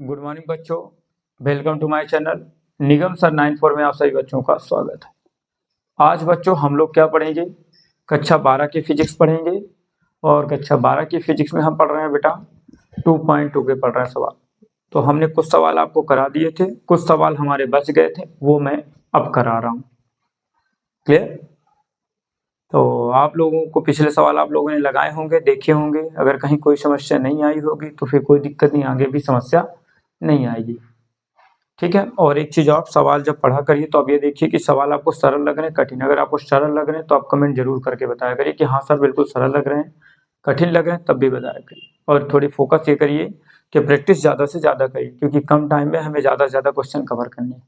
Good morning बच्चों, welcome to my channel Nigam sir 94 में आप सभी बच्चों का स्वागत है। आज बच्चों हम लोग क्या पढ़ेंगे? कक्षा 12 की फिजिक्स पढ़ेंगे और कक्षा 12 की फिजिक्स में हम पढ़ रहे हैं बेटा 2.2 के पढ़ रहे हैं सवाल। तो हमने कुछ सवाल आपको करा दिए थे, कुछ सवाल हमारे बच गए थे, वो मैं अब करा रहा हूँ। क्लियर? तो आप लोगों को पिछले सवाल आप लोगों ने लगाए होंगे, देखे होंगे। अगर कहीं कोई समस्या नहीं आई होगी तो फिर कोई दिक्कत नहीं, आगे भी समस्या नहीं आएगी। ठीक है। और एक चीज और, सवाल जब पढ़ा करिए तो अब ये देखिए कि सवाल आपको सरल लग रहे हैं कठिन। अगर आपको सरल लग रहे हैं तो आप कमेंट जरूर करके बताया करिए कि हाँ सर बिल्कुल सरल लग रहे हैं, कठिन लग रहे हैं तब भी बताया करिए। और थोड़ी फोकस ये करिए कि प्रैक्टिस ज़्यादा से ज़्यादा करिए, क्योंकि कम टाइम में हमें ज़्यादा से ज़्यादा क्वेश्चन कवर करने हैं।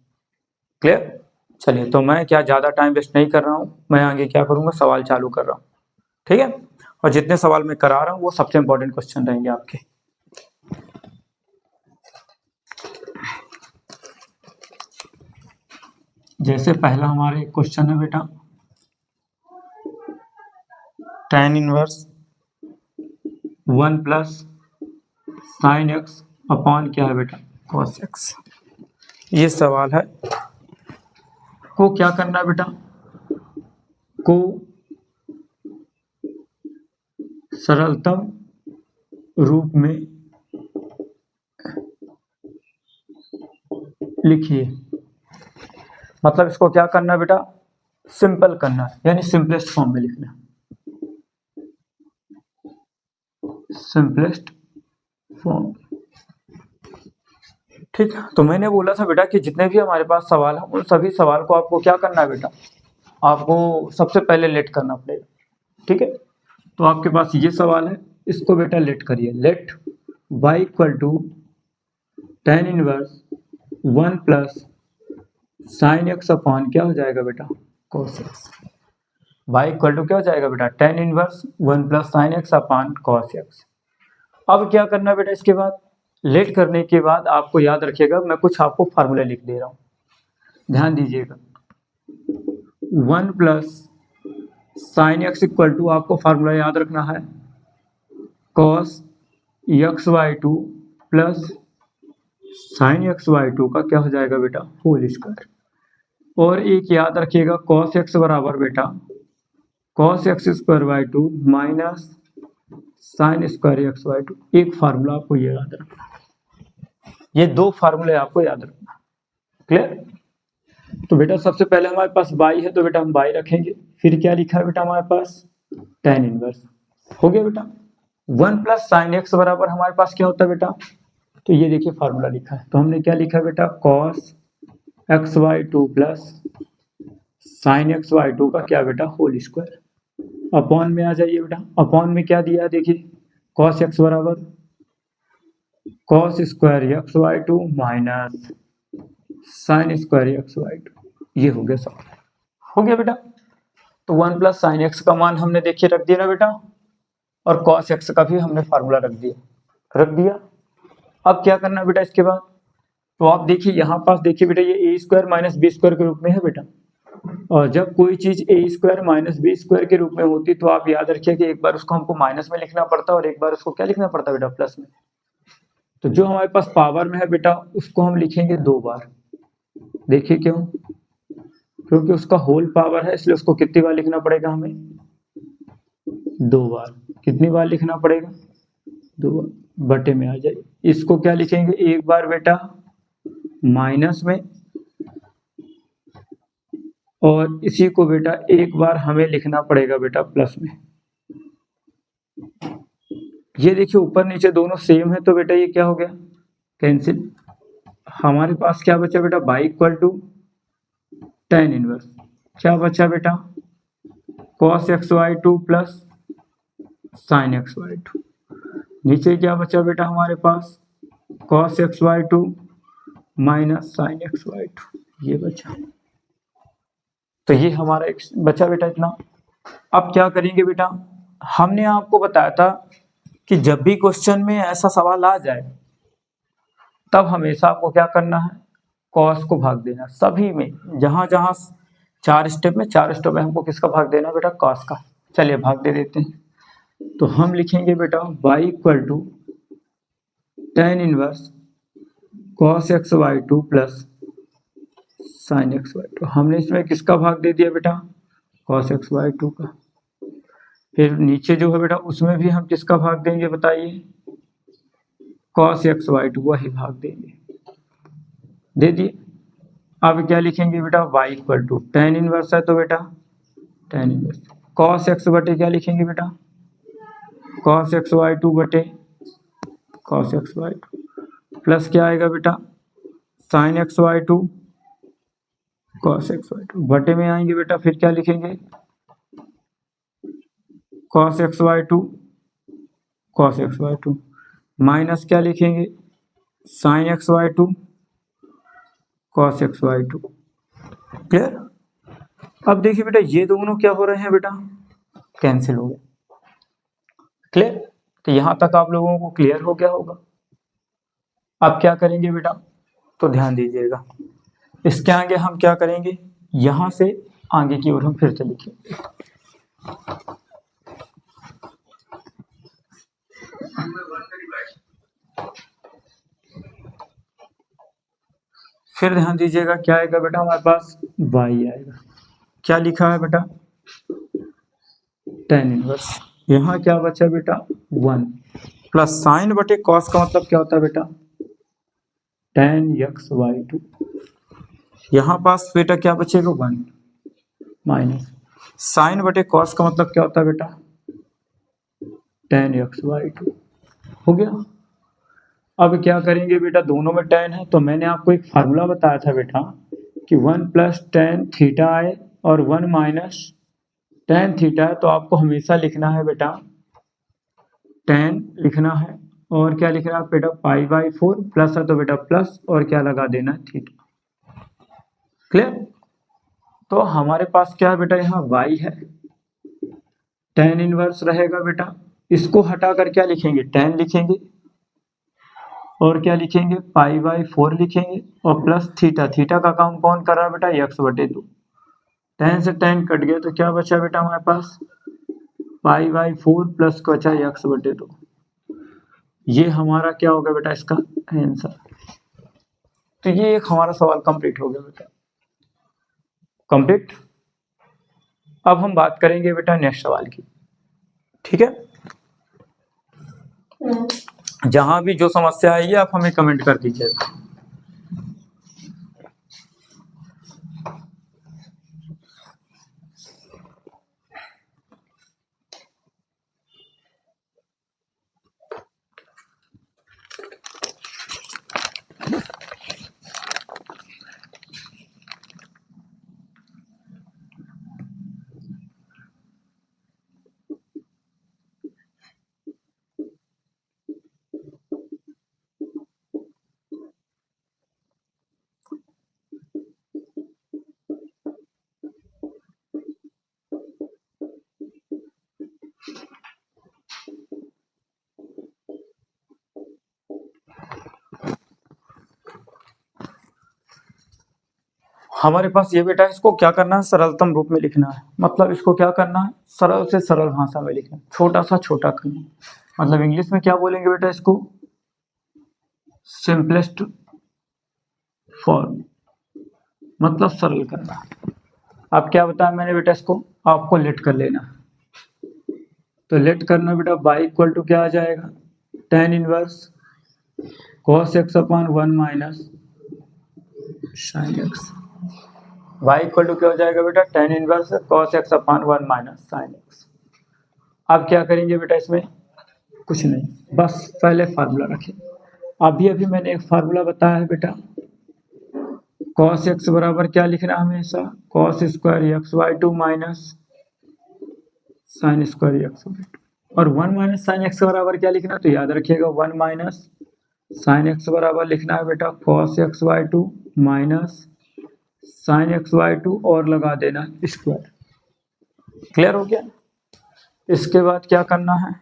क्लियर? चलिए, तो मैं क्या ज़्यादा टाइम वेस्ट नहीं कर रहा हूँ, मैं आगे क्या करूँगा, सवाल चालू कर रहा हूँ। ठीक है। और जितने सवाल मैं करा रहा हूँ वो सबसे इंपॉर्टेंट क्वेश्चन रहेंगे आपके। जैसे पहला हमारा एक क्वेश्चन है बेटा, tan inverse 1 plus sine x upon क्या है बेटा, कॉस एक्स। ये सवाल है। को क्या करना है बेटा, को सरलतम रूप में लिखिए। मतलब इसको क्या करना है बेटा, सिंपल करना है, यानी सिंपलेस्ट फॉर्म में लिखना है। Simplest form. ठीक है। तो मैंने बोला था बेटा कि जितने भी हमारे पास सवाल है उन सभी सवाल को आपको क्या करना है बेटा, आपको सबसे पहले लेट करना पड़ेगा। ठीक है। तो आपके पास ये सवाल है, इसको बेटा लेट करिए। Let y equal to tan inverse 1 plus sine x upon क्या हो जाएगा बेटा, cos x। y equal to क्या हो जाएगा बेटा, tan inverse 1 plus sine x upon cos x। अब क्या करना है बेटा, इसके बाद लेट करने के बाद आपको याद रखिएगा, मैं कुछ आपको फार्मूला लिख दे रहा हूँ, ध्यान दीजिएगा। 1 plus sine x equal to, आपको फार्मूला याद रखना है, cos x by two plus sine x by two का क्या हो जाएगा बेटा, होल स्क्वायर। और एक याद रखिएगा, cos एक्स बराबर बेटा cos x square by two minus sine square x by two. एक फार्मूला आपको ये याद रखना, ये दो फार्मूले आपको याद रखना। क्लियर? तो बेटा सबसे पहले हमारे पास बाई है, तो बेटा हम बाई रखेंगे। फिर क्या लिखा है बेटा हमारे पास, tan इनवर्स। हो गया बेटा। 1 प्लस साइन एक्स बराबर हमारे पास क्या होता है बेटा, तो ये देखिए फार्मूला लिखा है। तो हमने क्या लिखा है बेटा, cos x by two plus sine x by two का क्या बेटा, होल स्क्वायर। अपॉन में आ जाइए बेटा, अपॉन में क्या दिया है देखिए, cos एक्स बराबर cos square x by two minus sine square x by two. ये हो गया सवाल। हो गया बेटा। तो 1 प्लस साइन एक्स का मान हमने देखिए रख दिया ना बेटा, और cos एक्स का भी हमने फार्मूला रख दिया। अब क्या करना बेटा इसके बाद, तो आप देखिए यहाँ पास देखिए बेटा, ये ए स्क्वायर माइनस बी स्क्वायर के रूप में है बेटा। और जब कोई चीज ए स्क्वायर माइनस बी स्क्वायर के रूप में होती तो आप याद रखिए कि एक बार उसको हमको माइनस में लिखना पड़ता है और एक बार उसको क्या लिखना पड़ता है बेटा, प्लस में। तो जो हमारे पास पावर में है बेटा उसको हम लिखेंगे 2 बार। देखिए क्यों, क्योंकि उसका होल पावर है, इसलिए उसको कितनी बार लिखना पड़ेगा हमें, 2 बार। कितनी बार लिखना पड़ेगा, 2 बार। बटे में आ जाए, इसको क्या लिखेंगे, एक बार बेटा माइनस में, और इसी को बेटा एक बार हमें लिखना पड़ेगा बेटा प्लस में। ये देखिए ऊपर नीचे दोनों सेम है, तो बेटा ये क्या हो गया, कैंसिल। हमारे पास क्या बचा बेटा, y equal to tan inverse, क्या बचा बेटा, cos x by two plus sine x by two. नीचे क्या बचा बेटा हमारे पास, cos x by two minus sine x by two. ये बचा। तो ये हमारा एक बचा बेटा इतना। अब क्या करेंगे बेटा, हमने आपको बताया था कि जब भी क्वेश्चन में ऐसा सवाल आ जाए तब हमेशा आपको क्या करना है, कॉस को भाग देना। सभी में जहां जहां 4 स्टेप में हमको किसका भाग देना बेटा, कॉस का। चलिए भाग दे देते हैं। तो हम लिखेंगे बेटा y equal to tan inverse cos x by two plus sine x by two. हमने इसमें किसका भाग दे दिया बेटा? कॉस एक्स वाई टू का। फिर नीचे जो है बेटा उसमें भी हम किसका भाग देंगे बताइए? कॉस एक्स वाई टू वही भाग देंगे, दे दिए। अब क्या लिखेंगे बेटा? y equal to tan inverse है तो बेटा टेन इनवर्स कॉस एक्स बटे क्या लिखेंगे बेटा? कॉस एक्स वाई टू बटे cos x by two plus क्या आएगा बेटा? Sine x by two cos x by two बटे में आएंगे बेटा, फिर क्या लिखेंगे? Cos x by two cos x by two minus क्या लिखेंगे? Sine x by two cos x by two. Clear? अब देखिए बेटा ये दोनों क्या हो रहे हैं बेटा? कैंसिल हो गए। क्लियर? तो यहां तक आप लोगों को क्लियर हो गया होगा। अब क्या करेंगे बेटा? तो ध्यान दीजिएगा, इसके आगे हम क्या करेंगे? यहां से आगे की ओर हम फिर से लिखेंगे। फिर ध्यान दीजिएगा क्या आएगा बेटा हमारे पास? y आएगा। क्या लिखा है बेटा? Tan inverse. यहाँ क्या बचा बेटा? 1 प्लस साइन बटे कॉस का मतलब क्या होता है बेटा? Tan x by two. यहाँ पास बेटा क्या बचेगा? 1 माइनस साइन बटे कॉस का मतलब क्या होता है बेटा? Tan x by two. हो गया। अब क्या करेंगे बेटा? दोनों में टेन है तो मैंने आपको एक फार्मूला बताया था बेटा कि 1 प्लस टेन थीटा है और 1 माइनस टेन थीटा है, तो आपको हमेशा लिखना है बेटा टेन लिखना है और क्या लिखना है बेटा? पाई बाई 4 प्लस है तो बेटा प्लस और क्या लगा देना है? थीटा। क्लियर? तो हमारे पास क्या है बेटा? यहाँ y है, टेन इनवर्स रहेगा बेटा। इसको हटाकर क्या लिखेंगे? टेन लिखेंगे और क्या लिखेंगे? पाई बाई 4 लिखेंगे और प्लस थीटा। थीटा का काम कौन कर रहा है बेटा? एक्स बटे 2। टेन से टेन कट गया तो क्या बचा बेटा हमारे पास? पाई बाई 4 प्लस बचा एक्स बटे 2। ये हमारा क्या होगा बेटा? इसका आंसर। तो ये एक हमारा सवाल कंप्लीट हो गया बेटा। कंप्लीट। अब हम बात करेंगे बेटा नेक्स्ट सवाल की। ठीक है? जहां भी जो समस्या आई है आप हमें कमेंट कर दीजिएगा। हमारे पास ये बेटा, इसको क्या करना है? सरलतम रूप में लिखना है। मतलब इसको क्या करना है? सरल से सरल भाषा में लिखना है, छोटा सा छोटा करना है। मतलब इंग्लिश में क्या बोलेंगे बेटा इसको? सिंपलेस्ट फॉर्म, मतलब सरल करना। अब क्या बताया मैंने बेटा? इसको आपको लेट कर लेना। तो लेट करना बेटा, y इक्वल टू क्या आ जाएगा? Tan inverse cos x upon 1 minus sine x. y equal to क्या हो जाएगा बेटा? Tan inverse cos x upon 1 minus sine x. अब क्या करेंगे बेटा इसमें? कुछ नहीं, बस पहले फार्मूला रखें। अभी अभी मैंने एक फार्मूला बताया है बेटा, कॉस एक्स बराबर क्या लिखना है हमेशा? Cos square x by two minus sine square x by two. और 1 माइनस साइन एक्स बराबर क्या लिखना है? तो याद रखिएगा 1 माइनस साइन एक्स बराबर लिखना है बेटा cos x by two minus sine x by two और लगा देना स्क्वायर। क्लियर हो गया? इसके बाद क्या करना है?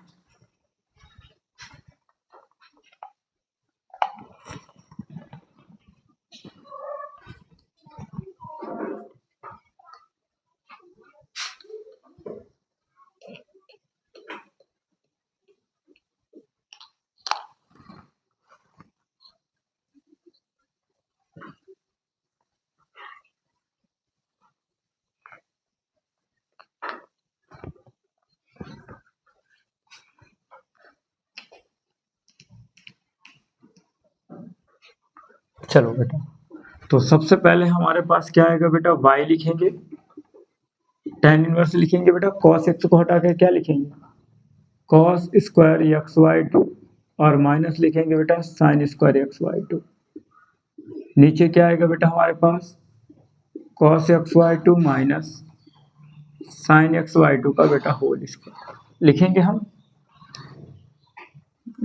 चलो बेटा, तो सबसे पहले हमारे पास क्या आएगा बेटा, y लिखेंगे, tan इनवर्स लिखेंगे बेटा, cos x को हटा के क्या लिखेंगे, cos square x by two, और माइनस लिखेंगे बेटा sin square x by two. नीचे क्या आएगा बेटा हमारे पास, cos x by two minus sin x by two का बेटा होल स्क्वायर लिखेंगे हम।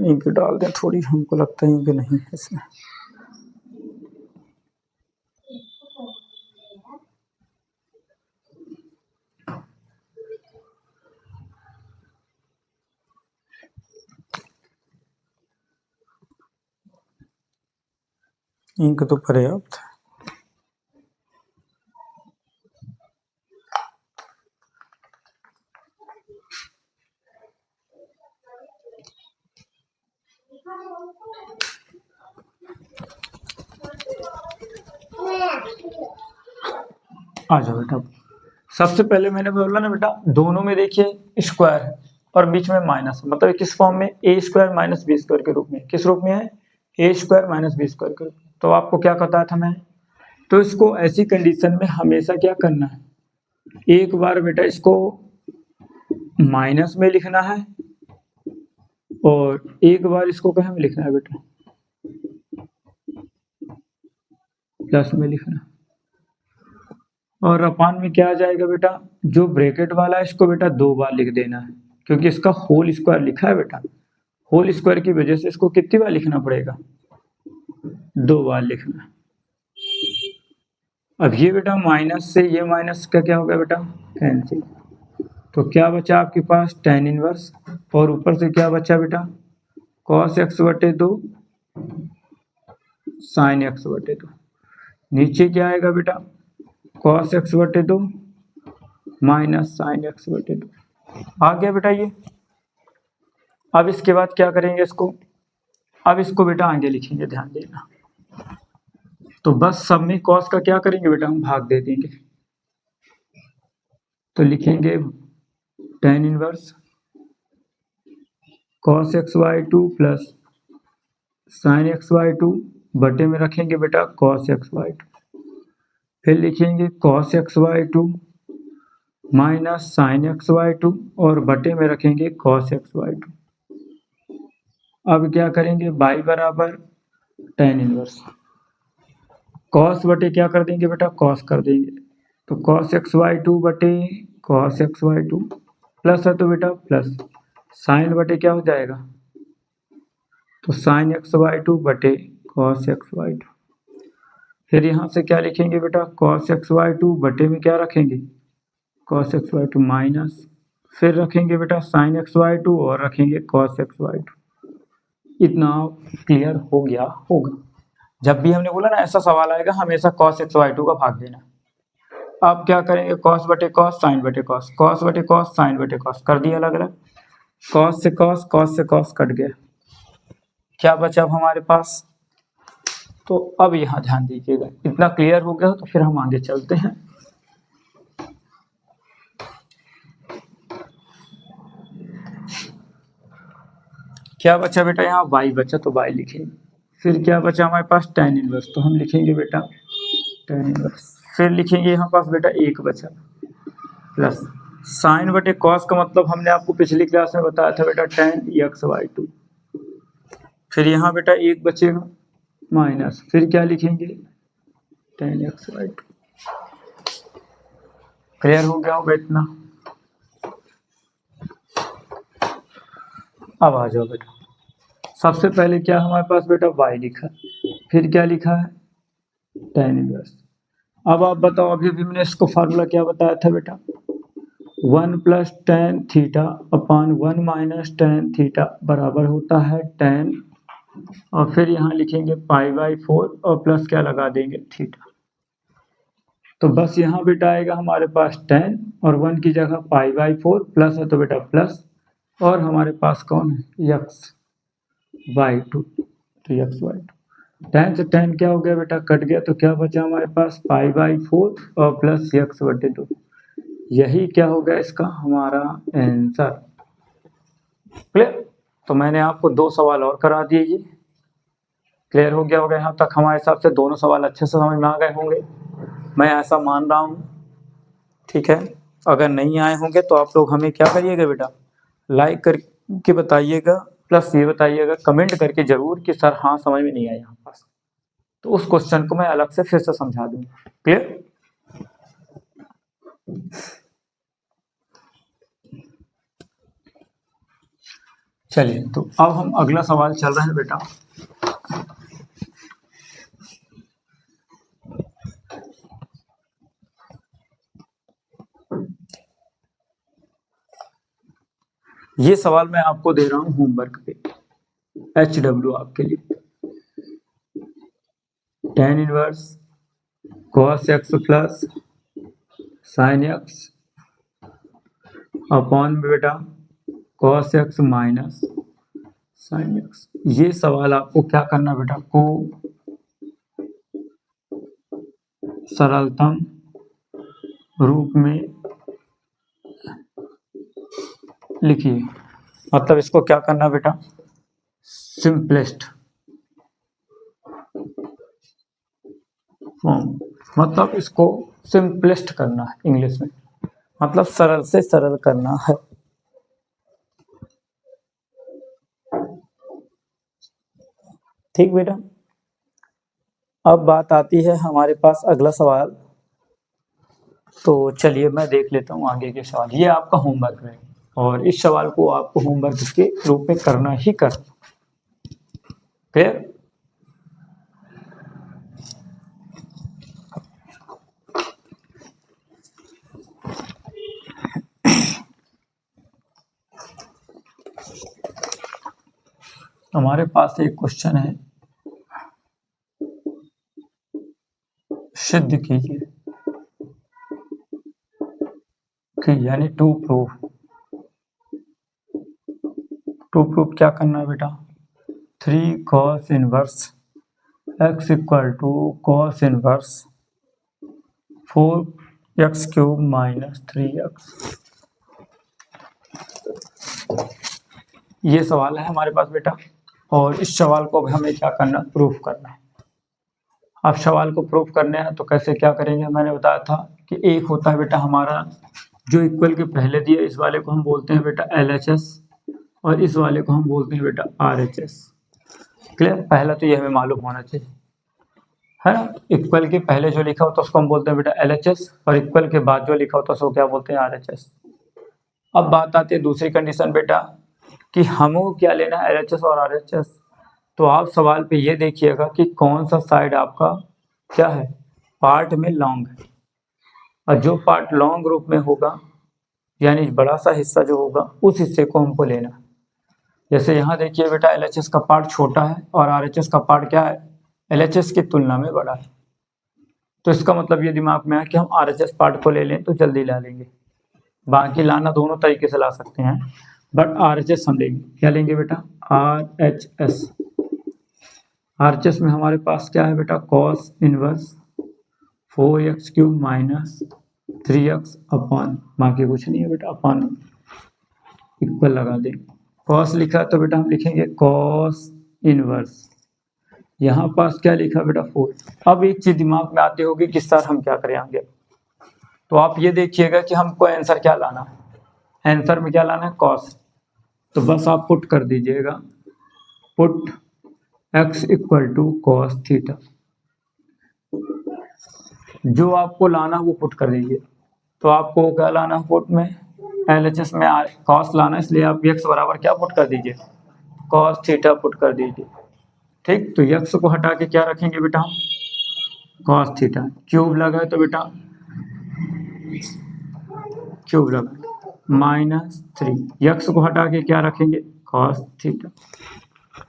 इंक डाल दें थोड़ी, हमको लगता है इंक नहीं है इसमें। इंक तो पर्याप्त है। आ जाओ बेटा, सबसे पहले मैंने बोला ना बेटा, दोनों में देखिए स्क्वायर है और बीच में माइनस, मतलब किस फॉर्म में, ए स्क्वायर माइनस बी स्क्वायर के रूप में। किस रूप में है, ए स्क्वायर माइनस बी स्क्वायर के रूप में। तो आपको क्या बताया था मैं, तो इसको ऐसी कंडीशन में हमेशा क्या करना है, एक बार बेटा इसको माइनस में लिखना है और एक बार इसको कहाँ में लिखना है बेटा, प्लस में लिखना है। और अपान में क्या आ जाएगा बेटा, जो ब्रैकेट वाला है इसको बेटा दो बार लिख देना है, क्योंकि इसका होल स्क्वायर लिखा है बेटा, होल स्क्वायर की वजह से इसको कितनी बार लिखना पड़ेगा, दो बार लिखना। अब ये बेटा माइनस से ये माइनस का क्या हो गया बेटा, कैंसिल। तो क्या बचा आपके पास, tan इनवर्स, और ऊपर से क्या बचा बेटा, cos x बटे दो sin x बटे दो। नीचे क्या आएगा बेटा, cos x बटे दो माइनस sin x बटे दो। आ गया बेटा ये। अब इसके बाद क्या करेंगे इसको, अब इसको बेटा आगे लिखेंगे, ध्यान देना। तो बस सब में cos का क्या करेंगे बेटा, हम भाग दे देंगे। तो लिखेंगे tan inverse cos x by two plus sin x by two, बटे में रखेंगे बेटा cos एक्स वाई टू। फिर लिखेंगे cos x by two minus sin x by two, और बटे में रखेंगे cos एक्स वाई टू। अब क्या करेंगे, y बराबर tan इनवर्स, cos बटे क्या कर देंगे बेटा, cos कर देंगे। तो cos एक्स वाई टू बटे cos x by two, plus है तो बेटा प्लस, साइन बटे क्या हो जाएगा, तो sin एक्स वाई टू बटे cos एक्स वाई टू। फिर यहाँ से क्या लिखेंगे बेटा, cos एक्स वाई टू बटे में क्या रखेंगे, cos x by two minus, फिर रखेंगे बेटा sin एक्स वाई टू और रखेंगे cos एक्स वाई टू। इतना क्लियर हो गया होगा। जब भी हमने बोला ना ऐसा सवाल आएगा, हमेशा cos एक्स वाई टू का भाग देना। अब क्या करेंगे, cos बटे cos sin बटे cos, cos बटे cos sin बटे cos कर दिया अलग अलग, cos से cos कट गया, क्या बचा अब हमारे पास। तो अब यहाँ ध्यान दीजिएगा, इतना क्लियर हो गया तो फिर हम आगे चलते हैं। क्या बचा बेटा, यहाँ y बचा तो y लिखेंगे। फिर क्या बचा हमारे पास, tan इनवर्स, तो हम लिखेंगे बेटा tan इनवर्स। फिर लिखेंगे यहाँ पास बेटा एक बचा, प्लस साइन बटे कॉस का मतलब हमने आपको पिछली क्लास में बताया था बेटा tan एक्स वाई टू। फिर यहाँ बेटा एक बचेगा माइनस, फिर क्या लिखेंगे tan x by two. Clear हो गया होगा इतना। अब आ जाओ बेटा, सबसे पहले क्या हमारे पास बेटा y लिखा, फिर क्या लिखा है tan इनवर्स। अब आप बताओ, अभी भी हमने इसको फार्मूला क्या बताया था बेटा, 1 plus tan theta upon 1 minus tan theta बराबर होता है tan, और फिर यहाँ लिखेंगे पाई बाई 4 और प्लस क्या लगा देंगे थीटा। तो बस यहाँ बेटा आएगा हमारे पास tan और 1 की जगह पाई बाई 4, प्लस है तो बेटा प्लस, और हमारे पास कौन है एक्स वाई टू, तो एक्स वाई टू। tan से tan क्या हो गया बेटा, कट गया, तो क्या बचा हमारे पास पाई बाई 4 और प्लस एक्स बटे 2। यही क्या हो गया इसका हमारा आंसर। क्लियर। तो मैंने आपको दो सवाल और करा दिए, क्लियर हो गया होगा यहाँ तक? हमारे हिसाब से दोनों सवाल अच्छे से समझ में आ गए होंगे, मैं ऐसा मान रहा हूँ। ठीक है, अगर नहीं आए होंगे तो आप लोग हमें क्या करिएगा बेटा, लाइक करके बताइएगा, प्लस ये बताइएगा कमेंट करके जरूर कि सर हाँ समझ में नहीं आया यहाँ पास, तो उस क्वेश्चन को मैं अलग से फिर से समझा दूंगा। क्लियर? चलिए, तो अब हम अगला सवाल चल रहा है बेटा। ये सवाल मैं आपको दे रहा हूं होमवर्क पे, HW आपके लिए। tan inverse cos x plus sin x upon बेटा cos x minus sin x। ये सवाल आपको क्या करना बेटा, को सरलतम रूप में लिखिए। मतलब इसको क्या करना बेटा, सिंपलेस्ट फॉर्म, मतलब इसको सिंपलेस्ट करना है इंग्लिश में, मतलब सरल से सरल करना है। ठीक बेटा, अब बात आती है हमारे पास अगला सवाल। तो चलिए मैं देख लेता हूँ आगे के सवाल। ये आपका होमवर्क है और इस सवाल को आपको होमवर्क के रूप में करना ही करना। फिर हमारे पास एक क्वेश्चन है, सिद्ध कीजिए कि यानी टू प्रूफ क्या करना है बेटा, 3 cos inverse x equal to cos inverse 4x cube minus 3x। ये सवाल है हमारे पास बेटा, और इस सवाल को अब हमें क्या करना, प्रूफ करना है। अब सवाल को प्रूफ करने हैं तो कैसे क्या करेंगे, मैंने बताया था कि एक होता है बेटा हमारा जो इक्वल के पहले दिया, इस वाले को हम बोलते हैं बेटा LHS और इस वाले को हम बोलते हैं बेटा RHS। क्लियर? पहला तो ये हमें मालूम होना चाहिए, है ना। इक्वल के पहले जो लिखा होता है उसको हम बोलते हैं बेटा LHS और इक्वल के बाद जो लिखा होता है उसको क्या बोलते हैं, RHS। अब बात आती है दूसरी कंडीशन बेटा कि हमको क्या लेना है, LHS और RHS। तो आप सवाल पे ये देखिएगा कि कौन सा साइड आपका क्या है, पार्ट में लॉन्ग है, और जो पार्ट लॉन्ग रूप में होगा यानी बड़ा सा हिस्सा जो होगा उस हिस्से को हमको लेना है। जैसे यहाँ देखिए बेटा LHS का पार्ट छोटा है और RHS का पार्ट क्या है, LHS की तुलना में बड़ा है। तो इसका मतलब ये दिमाग में है कि हम RHS पार्ट को ले लें तो जल्दी ला लेंगे। बाकी लाना दोनों तरीके से ला सकते हैं, बट RHS हम लेंगे। क्या लेंगे बेटा, RHS। RHS में हमारे पास क्या है बेटा, cos inverse 4x cube minus 3x upon, बाकी कुछ नहीं है बेटा, अपॉन इक्वल लगा देंगे। cos लिखा तो बेटा हम लिखेंगे cos इनवर्स, यहाँ पास क्या लिखा बेटा 4। अब एक चीज दिमाग में आती होगी कि सर हम क्या करें आगे, तो आप ये देखिएगा कि हमको आंसर क्या लाना है, आंसर में क्या लाना है, cos। तो बस आप पुट कर दीजिएगा, put x equal to cos theta, जो आपको लाना वो पुट कर दीजिए। तो आपको क्या लाना है पुट में, LHS में cos लाना, इसलिए आप x बराबर क्या पुट कर दीजिए, cos थीटा पुट कर दीजिए। ठीक, तो x को हटा के क्या रखेंगे बेटा हम, cos थीटा। क्यूब लगा है तो बेटा क्यूब लगा माइनस 3, x को हटा के क्या रखेंगे, cos थीटा।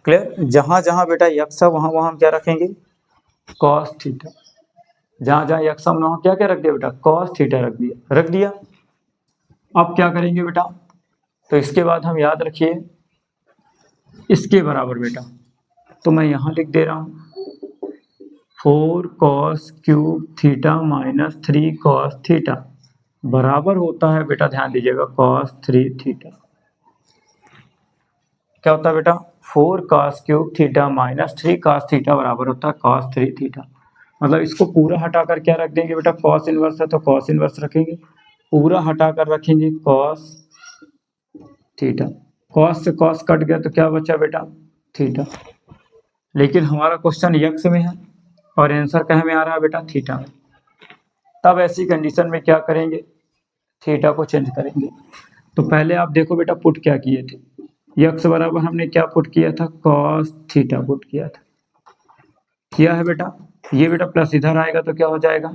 क्लियर? जहां जहां बेटा x है वहां वहां हम क्या रखेंगे, cos थीटा। जहां जहां x हम वहां क्या क्या रख दिया बेटा, cos थीटा रख दिया। अब क्या करेंगे बेटा, तो इसके बाद हम याद रखिए इसके बराबर बेटा, तो मैं यहां लिख दे रहा हूं 4 cos cube theta minus 3 cos theta बराबर होता है बेटा, ध्यान दीजिएगा, cos 3 थीटा। क्या होता है बेटा, 4 cos cube theta minus 3 cos theta बराबर होता है cos 3 थीटा। मतलब इसको पूरा हटाकर क्या रख देंगे बेटा, cos इनवर्स है तो cos इनवर्स रखेंगे, पूरा हटाकर रखेंगे cos थीटा। cos से cos कट गया तो क्या बचा बेटा, थीटा। लेकिन हमारा क्वेश्चन यक्स में है और आंसर कहाँ में आ रहा है बेटा, थीटा में। तब ऐसी कंडीशन में क्या करेंगे, थीटा को चेंज करेंगे। तो पहले आप देखो बेटा पुट क्या किए थे, यक्स बराबर हमने क्या पुट किया था, cos थीटा पुट किया था, किया है बेटा। ये बेटा प्लस इधर आएगा तो क्या हो जाएगा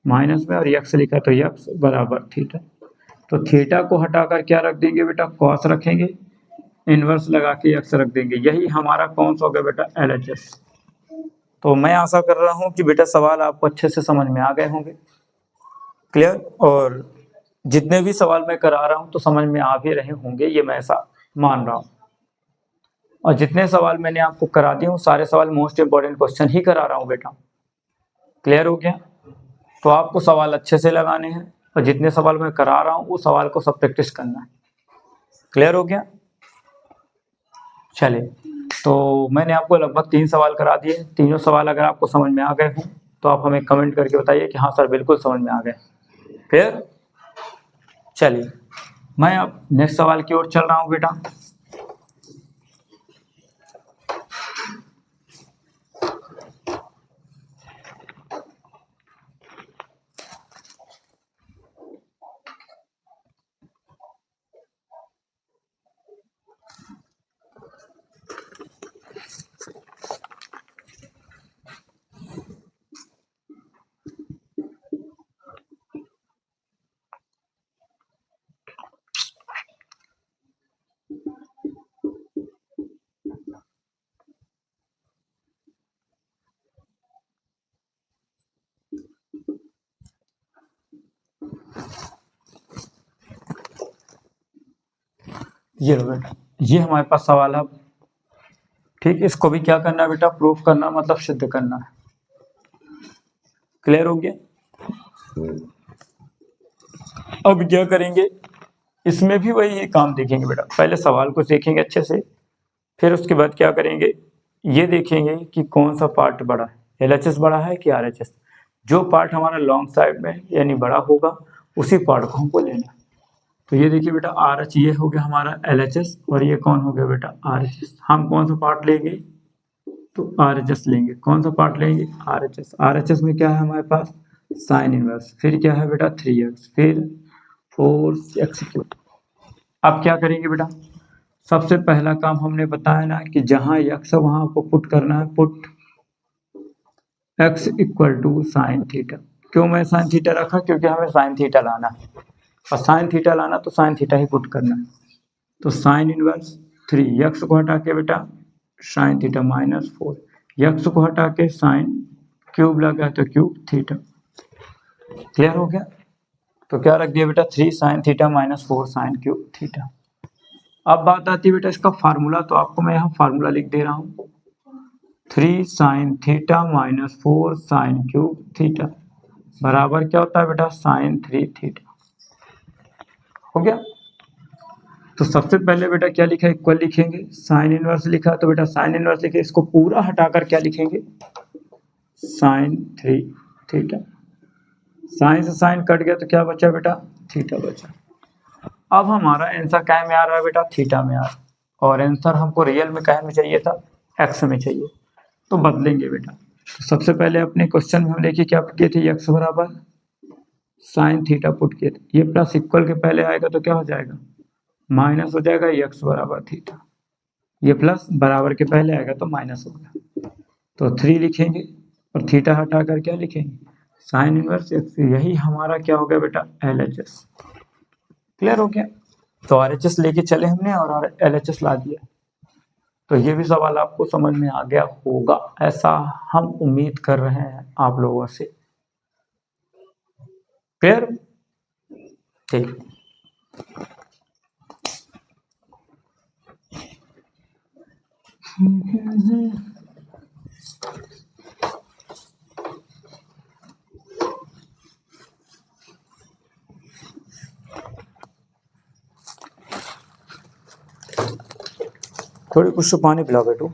माइनस में, और यक्स लिखा तो यक्स बराबर थीटा। तो थीटा को हटाकर क्या रख देंगे बेटा, cos रखेंगे, इनवर्स लगा के यक्स रख देंगे। यही हमारा कौन सा हो गया बेटा, LHS। तो मैं आशा कर रहा हूँ कि बेटा सवाल आपको अच्छे से समझ में आ गए होंगे, क्लियर। और जितने भी सवाल मैं करा रहा हूँ तो समझ में आ भी रहे होंगे, ये मैं ऐसा मान रहा हूँ। और जितने सवाल मैंने आपको करा दिए हूँ सारे सवाल मोस्ट इंपॉर्टेंट क्वेश्चन ही करा रहा हूँ बेटा, क्लियर हो गया। तो आपको सवाल अच्छे से लगाने हैं और जितने सवाल मैं करा रहा हूँ उस सवाल को सब प्रैक्टिस करना है, क्लियर हो गया। चलिए, तो मैंने आपको लगभग 3 सवाल करा दिए। तीनों सवाल अगर आपको समझ में आ गए हों तो आप हमें कमेंट करके बताइए कि हाँ सर बिल्कुल समझ में आ गए, क्लियर। चलिए, मैं अब नेक्स्ट सवाल की ओर चल रहा हूँ बेटा। ये लो बेटा, ये हमारे पास सवाल है, ठीक। इसको भी क्या करना है बेटा, प्रूफ करना, मतलब सिद्ध करना है, क्लियर हो गया। अब क्या करेंगे, इसमें भी वही काम देखेंगे बेटा। पहले सवाल को देखेंगे अच्छे से, फिर उसके बाद क्या करेंगे, ये देखेंगे कि कौन सा पार्ट बड़ा है, LHS बड़ा है कि RHS। जो पार्ट हमारा लॉन्ग साइड में यानी बड़ा होगा उसी पार्ट को हमको लेना है। तो ये देखिए बेटा, RH ये हो गया हमारा LHS और ये कौन हो गया बेटा, RHS। हम कौन सा पार्ट लेंगे, तो RHS लेंगे। कौन सा पार्ट लेंगे, RHS। RHS में क्या है हमारे पास, साइन इनवर्स, फिर क्या है बेटा 3x, फिर 4x3। अब क्या करेंगे बेटा, सबसे पहला काम हमने बताया ना कि जहां x है वहां आपको पुट करना है, put x equal to sine theta. क्यों मैं साइन थीटा रखा, क्योंकि हमें साइन थीटा लाना है, और साइन थीटा लाना तो साइन थीटा ही पुट करना है। तो साइन इनवर्स 3x को हटा के बेटा साइन थीटा माइनस 4, x को हटा के साइन क्यूब लगा तो क्यूब थीटा, क्लियर हो गया। तो क्या रख दिया बेटा, 3 sine theta minus 4 sine cube theta. अब बात आती है बेटा इसका फार्मूला, तो आपको मैं यहाँ फार्मूला लिख दे रहा हूँ, 3 sine theta minus 4 sine cube theta बराबर क्या होता है बेटा, साइन 3 थीटा। हो गया। तो सबसे पहले बेटा क्या लिखा है, इक्वल लिखेंगे, साइन इनवर्स लिखा तो बेटा साइन इनवर्स लिखे, इसको पूरा हटाकर क्या लिखेंगे, साइन 3 थीटा। साइन से साइन कट गया तो क्या बचा बेटा, थीटा बचा। अब हमारा आंसर क्या में आ रहा है बेटा, थीटा में आ रहा है, और आंसर हमको रियल में क्या में चाहिए था, एक्स में चाहिए। तो बदलेंगे बेटा। तो सबसे पहले अपने क्वेश्चन में हम देखिए क्या किए थे, एक्स बराबर साइन थीटा पुट किए थे। ये प्लस इक्वल के पहले आएगा तो क्या हो जाएगा, माइनस हो जाएगा, एक्स बराबर थीटा। ये प्लस बराबर के पहले आएगा तो माइनस होगा, तो 3 लिखेंगे और थीटा हटा कर क्या लिखेंगे, साइन इनवर्स एक्स। यही हमारा क्या हो गया बेटा, LHS, क्लियर हो गया। तो RHS लेके चले हमने और LHS ला दिया। तो ये भी सवाल आपको समझ में आ गया होगा, ऐसा हम उम्मीद कर रहे हैं आप लोगों से, क्लियर, ठीक। थोड़ी कुछ तो पानी पिलाओ बेटू।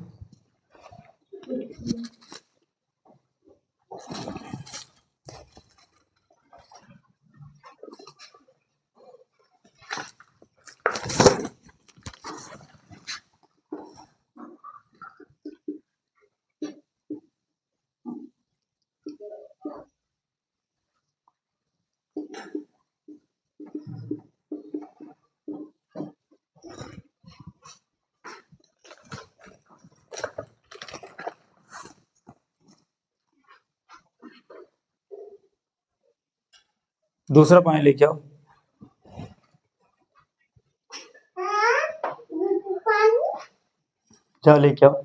दूसरा पानी लेके आओ। जाओ लेके आओ।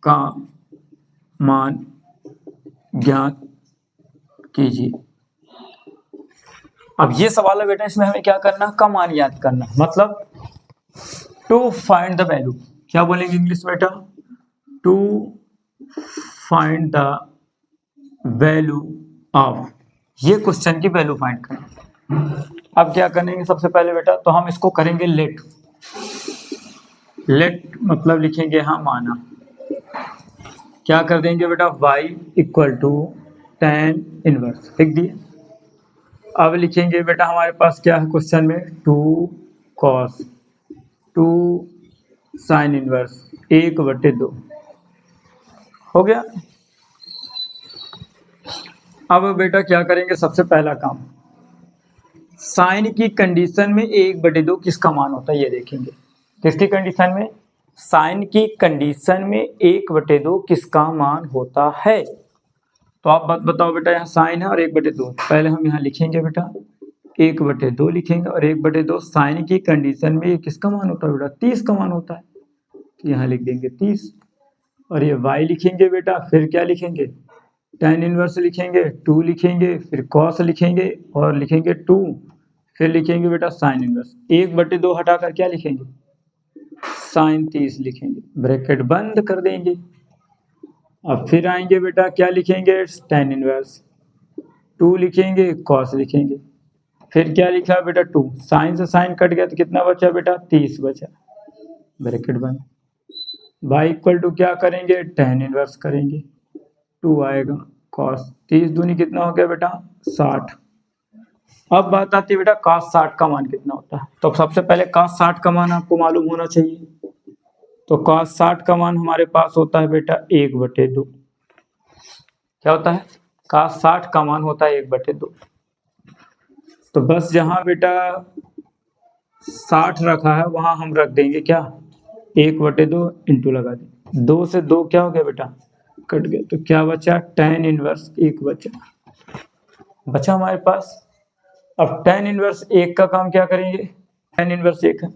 का मान ज्ञात कीजिए। अब ये सवाल है बेटा, इसमें हमें क्या करना, का मान ज्ञात करना, मतलब टू फाइंड द वैल्यू। क्या बोलेंगे इंग्लिश बेटा, to find the value of, ये क्वेश्चन की वैल्यू फाइंड करना। अब क्या करेंगे सबसे पहले बेटा, तो हम इसको करेंगे लेट। लेट मतलब लिखेंगे हाँ माना, क्या कर देंगे बेटा, y equal to tan inverse लिख दिए। अब लिखेंगे बेटा हमारे पास क्या है क्वेश्चन में, 2 cos 2 sin इनवर्स 1/2 हो गया। अब बेटा क्या करेंगे, सबसे पहला काम, साइन की कंडीशन में 1/2 किसका मान होता है ये देखेंगे। किसकी कंडीशन में, साइन की कंडीशन में 1/2 किसका मान होता है। तो आप बात बताओ बेटा, यहाँ साइन है और 1/2, पहले हम यहाँ लिखेंगे बेटा 1/2 लिखेंगे, और 1/2 साइन की कंडीशन में ये किसका मान होता है बेटा, 30 का मान होता है, तो यहाँ लिख देंगे 30। और ये y लिखेंगे बेटा, फिर क्या लिखेंगे, tan इनवर्स लिखेंगे, 2 लिखेंगे, फिर cos लिखेंगे और लिखेंगे 2, फिर लिखेंगे बेटा साइन इनवर्स। 1/2 हटाकर क्या लिखेंगे, साइन 30 लिखेंगे, ब्रैकेट बंद कर देंगे। अब फिर आएंगे बेटा क्या लिखेंगे, tan इनवर्स, 2 लिखेंगे, cos लिखेंगे, फिर क्या लिखा बेटा 2, साइन से साइन कट गया तो कितना बचा बेटा, 30 बचा, ब्रैकेट बंद। y इक्वल टू क्या करेंगे, tan इनवर्स करेंगे, 2 आएगा, cos 30 दूनी कितना हो गया बेटा 60। अब बात आती है बेटा cos 60 का मान कितना होता है, तो सबसे पहले cos 60 का मान आपको मालूम होना चाहिए। तो cos 60 का मान हमारे पास होता है बेटा 1/2। क्या होता है, cos 60 का मान होता है 1/2। तो बस जहां बेटा 60 रखा है वहां हम रख देंगे क्या, 1/2 इंटू लगा दें, 2 से 2 क्या हो गया बेटा, कट गया, तो क्या बचा, tan इनवर्स 1 बचा हमारे पास। अब tan इनवर्स 1 का काम क्या करेंगे, tan इनवर्स 1 है।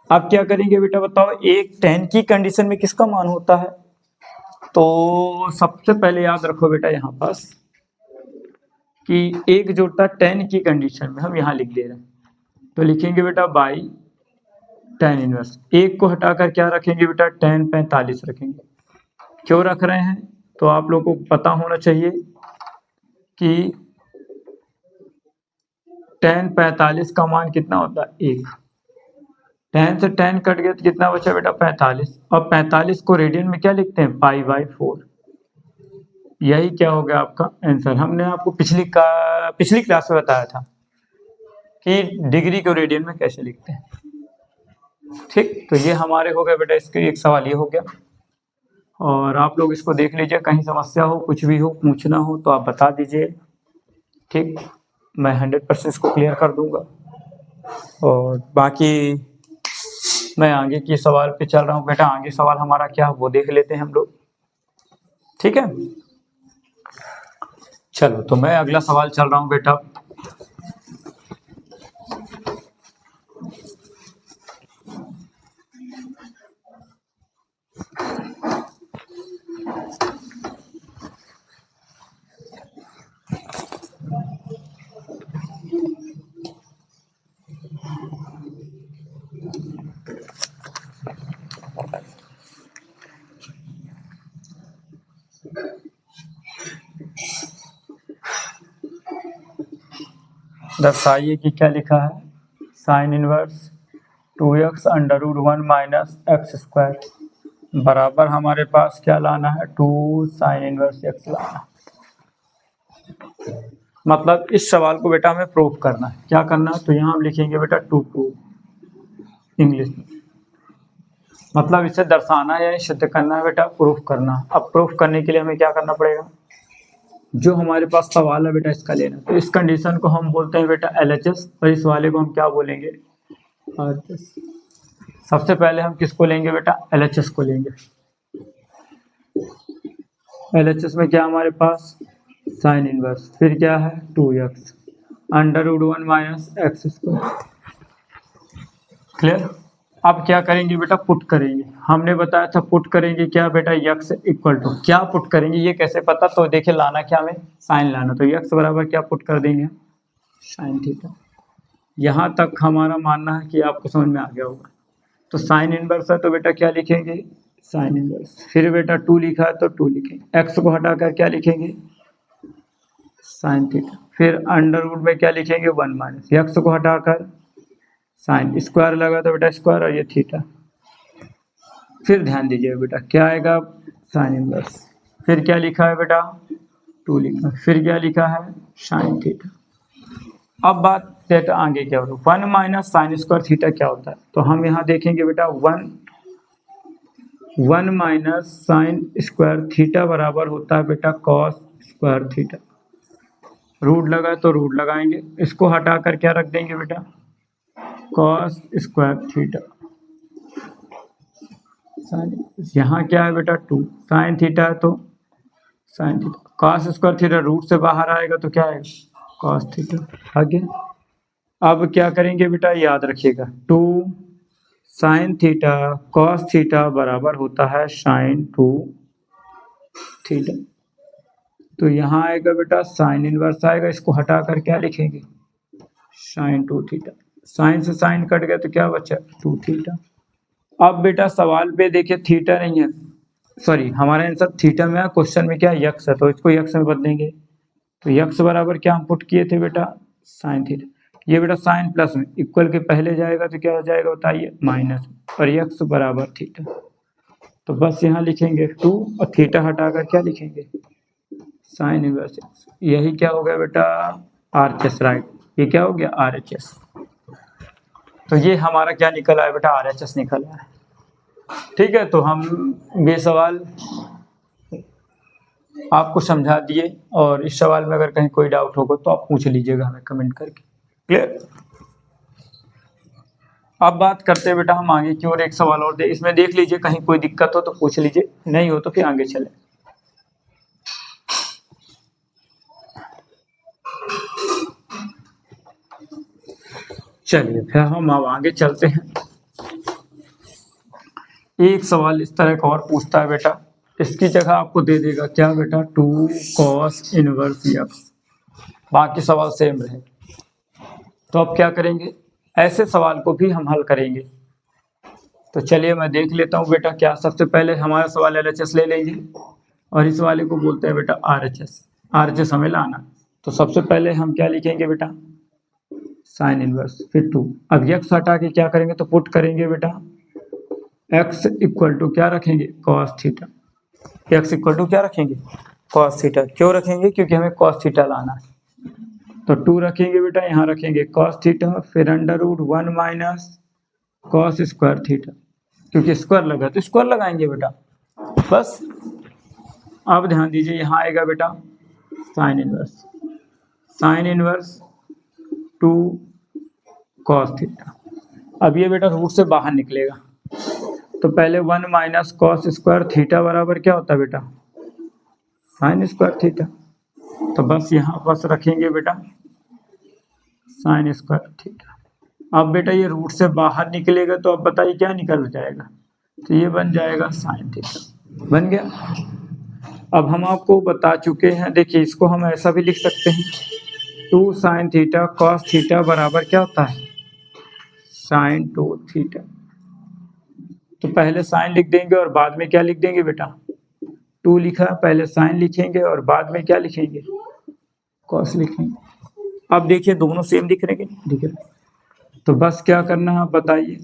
अब क्या करेंगे बेटा बताओ, एक tan की कंडीशन में किसका मान होता है, तो सबसे पहले याद रखो बेटा यहाँ पास कि एक जोड़ता tan की कंडीशन में हम यहाँ लिख दे रहे हैं, तो लिखेंगे बेटा बाई tan इनवर्स, एक को हटाकर क्या रखेंगे बेटा, tan 45 रखेंगे। क्यों रख रहे हैं, तो आप लोगों को पता होना चाहिए कि tan 45 का मान कितना होता है 1, tan से tan कट गया तो कितना बचा बेटा 45, और 45 को रेडियन में क्या लिखते हैं, π/4। यही क्या हो गया आपका आंसर। हमने आपको पिछली क्लास में बताया था कि डिग्री को रेडियन में कैसे लिखते हैं। ठीक, तो ये हमारे हो गए बेटा, इसके एक सवाल ये हो गया, और आप लोग इसको देख लीजिए, कहीं समस्या हो, कुछ भी हो, पूछना हो तो आप बता दीजिए। ठीक, मैं 100% इसको क्लियर कर दूंगा, और बाकी मैं आगे के सवाल पे चल रहा हूँ बेटा। आगे सवाल हमारा क्या है वो देख लेते हैं हम लोग, ठीक है। चलो, तो मैं अगला सवाल चल रहा हूँ बेटा। दर्शाइए कि क्या लिखा है, sine inverse 2x under root 1 minus x square बराबर हमारे पास क्या लाना है, 2 साइन इनवर्स x लाना। मतलब इस सवाल को बेटा हमें प्रूफ करना है। क्या करना है, तो यहाँ हम लिखेंगे बेटा टू प्रूव इंग्लिश में, मतलब इसे दर्शाना है या सिद्ध करना है बेटा, प्रूफ करना। अब प्रूफ करने के लिए हमें क्या करना पड़ेगा, जो हमारे पास सवाल है बेटा इसका लेना। तो इस कंडीशन को हम बोलते हैं बेटा LHS, और इस वाले को हम क्या बोलेंगे, RHS। सबसे पहले हम किसको लेंगे बेटा, LHS को लेंगे। LHS में क्या हमारे पास, साइन इनवर्स, फिर क्या है 2x under root 1 minus x square. Clear. अब क्या करेंगे बेटा, पुट करेंगे। हमने बताया था पुट करेंगे क्या बेटा, x इक्वल टू क्या पुट करेंगे, ये कैसे पता, तो देखिए लाना क्या हमें, साइन लाना। तो x बराबर क्या पुट कर देंगे, साइन थीटा। यहाँ तक हमारा मानना है कि आपको समझ में आ गया होगा। तो साइन इनवर्स है तो बेटा क्या लिखेंगे, साइन इनवर्स। फिर बेटा 2 लिखा है तो 2 लिखेंगे, x को हटाकर क्या लिखेंगे, साइन थीटा। फिर अंडर रूट में क्या लिखेंगे, 1 माइनस, x को हटाकर साइन, स्क्वायर लगा तो बेटा स्क्वायर और ये थीटा। फिर ध्यान दीजिए बेटा क्या आएगा, साइन इनवर्स। फिर क्या लिखा है बेटा, 2 लिखा। फिर क्या लिखा है, साइन थीटा। अब बात बेटा आगे क्या होगा, 1 माइनस साइन स्क्वायर थीटा क्या होता है, तो हम यहाँ देखेंगे बेटा 1 माइनस साइन स्क्वायर थीटा बराबर होता है बेटा कॉस स्क्वायर थीटा। रूट लगा तो रूट लगाएंगे, इसको हटाकर क्या रख देंगे बेटा, कॉस स्क्वायर थीटा। यहाँ क्या है बेटा 2 साइन थीटा है तो sine theta, cos square theta root से बाहर आएगा तो क्या आएगा, कॉस थीटा। आगे अब क्या करेंगे बेटा, याद रखिएगा 2 साइन थीटा कॉस थीटा बराबर होता है साइन 2 थीटा। तो यहाँ आएगा बेटा साइन इनवर्स आएगा, इसको हटाकर क्या लिखेंगे, साइन 2 थीटा। साइन से साइन कट गया तो क्या बचा, 2 थीटा। अब बेटा सवाल पे देखिए थीटा नहीं है, सॉरी हमारा आंसर थीटा में है, क्वेश्चन में क्या यक्स है, तो इसको यक्स में बदलेंगे। तो यक्स बराबर क्या हम पुट किए थे बेटा, साइन थीटा। ये बेटा साइन प्लस में इक्वल के पहले जाएगा तो क्या हो जाएगा बताइए, माइनस, और यक्स बराबर थीटा। तो बस यहाँ लिखेंगे 2 और थीटा हटाकर क्या लिखेंगे, साइन इनवर्स एक्स। यही क्या हो गया बेटा, RHS, राइट। ये क्या हो गया, RHS। तो ये हमारा क्या निकल आया बेटा, RHS निकल आया। ठीक है, तो हम ये सवाल आपको समझा दिए, और इस सवाल में अगर कहीं कोई डाउट होगा तो आप पूछ लीजिएगा हमें कमेंट करके। क्लियर। अब बात करते हैं बेटा हम आगे की ओर, एक सवाल और दे, इसमें देख लीजिए कहीं कोई दिक्कत हो तो पूछ लीजिए, नहीं हो तो फिर आगे चले। चलिए फिर हम अब आगे चलते हैं। एक सवाल इस तरह का और पूछता है बेटा, इसकी जगह आपको दे देगा क्या बेटा, 2 कॉस इनवर्स एक्स। बाकी सवाल सेम रहे। तो अब क्या करेंगे, ऐसे सवाल को भी हम हल करेंगे। तो चलिए मैं देख लेता हूँ बेटा क्या। सबसे पहले हमारा सवाल LHS ले लेंगे, और इस वाले को बोलते हैं बेटा RHS। RHS हमें लाना। तो सबसे पहले हम क्या लिखेंगे बेटा, साइन इनवर्स, फिर 2। अब x हटा के क्या करेंगे, तो पुट करेंगे बेटा x इक्वल टू क्या रखेंगे, cos theta. x equal to क्या रखेंगे, कॉस थीटा। क्यों रखेंगे, क्योंकि हमें कॉस थीटा लाना है। तो 2 रखेंगे बेटा, यहाँ रखेंगे कॉस थीटा, फिर under root 1 minus cos square theta, क्योंकि स्क्वायर लगा तो स्क्वायर लगाएंगे बेटा बस। अब ध्यान दीजिए यहाँ आएगा बेटा sine inverse, sine inverse 2 cos theta. अब ये बेटा रूट से बाहर निकलेगा, तो पहले 1 माइनस कॉस स्क्वायर थीटा बराबर क्या होता है बेटा, साइन स्क्वायर थीटा। तो बस यहाँ बस रखेंगे बेटा साइन स्क्वायर थीटा। अब बेटा ये रूट से बाहर निकलेगा तो अब बताइए क्या निकल जाएगा, तो ये बन जाएगा साइन थीटा। बन गया। अब हम आपको बता चुके हैं, देखिए इसको हम ऐसा भी लिख सकते हैं, 2 साइन थीटा कॉस थीटा बराबर क्या होता है, साइन 2 थीटा। तो पहले साइन लिख देंगे और बाद में क्या लिख देंगे बेटा, 2 लिखा, पहले साइन लिखेंगे और बाद में क्या लिखेंगे, कॉस लिखेंगे। अब देखिए दोनों सेम दिख रहे हैं, दिख रहे। तो बस क्या करना है आप बताइए,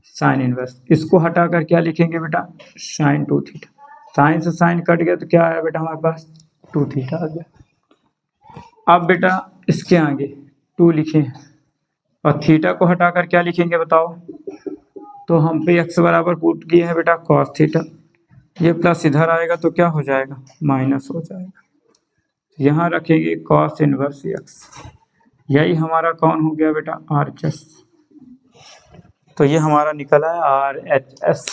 साइन इनवर्स, इसको हटाकर क्या लिखेंगे बेटा, साइन 2 थीटा। साइन से साइन कट गया तो क्या आया बेटा हमारे पास, 2 थीटा आ गया। अब बेटा इसके आगे 2 लिखे और थीटा को हटाकर क्या लिखेंगे बताओ, तो हम पे x बराबर पुट किए हैं बेटा cos थीटा, ये प्लस इधर आएगा तो क्या हो जाएगा, माइनस हो जाएगा। यहाँ रखेंगे cos इनवर्स x, यही हमारा कौन हो गया बेटा, RHS। तो ये हमारा निकला है RHS।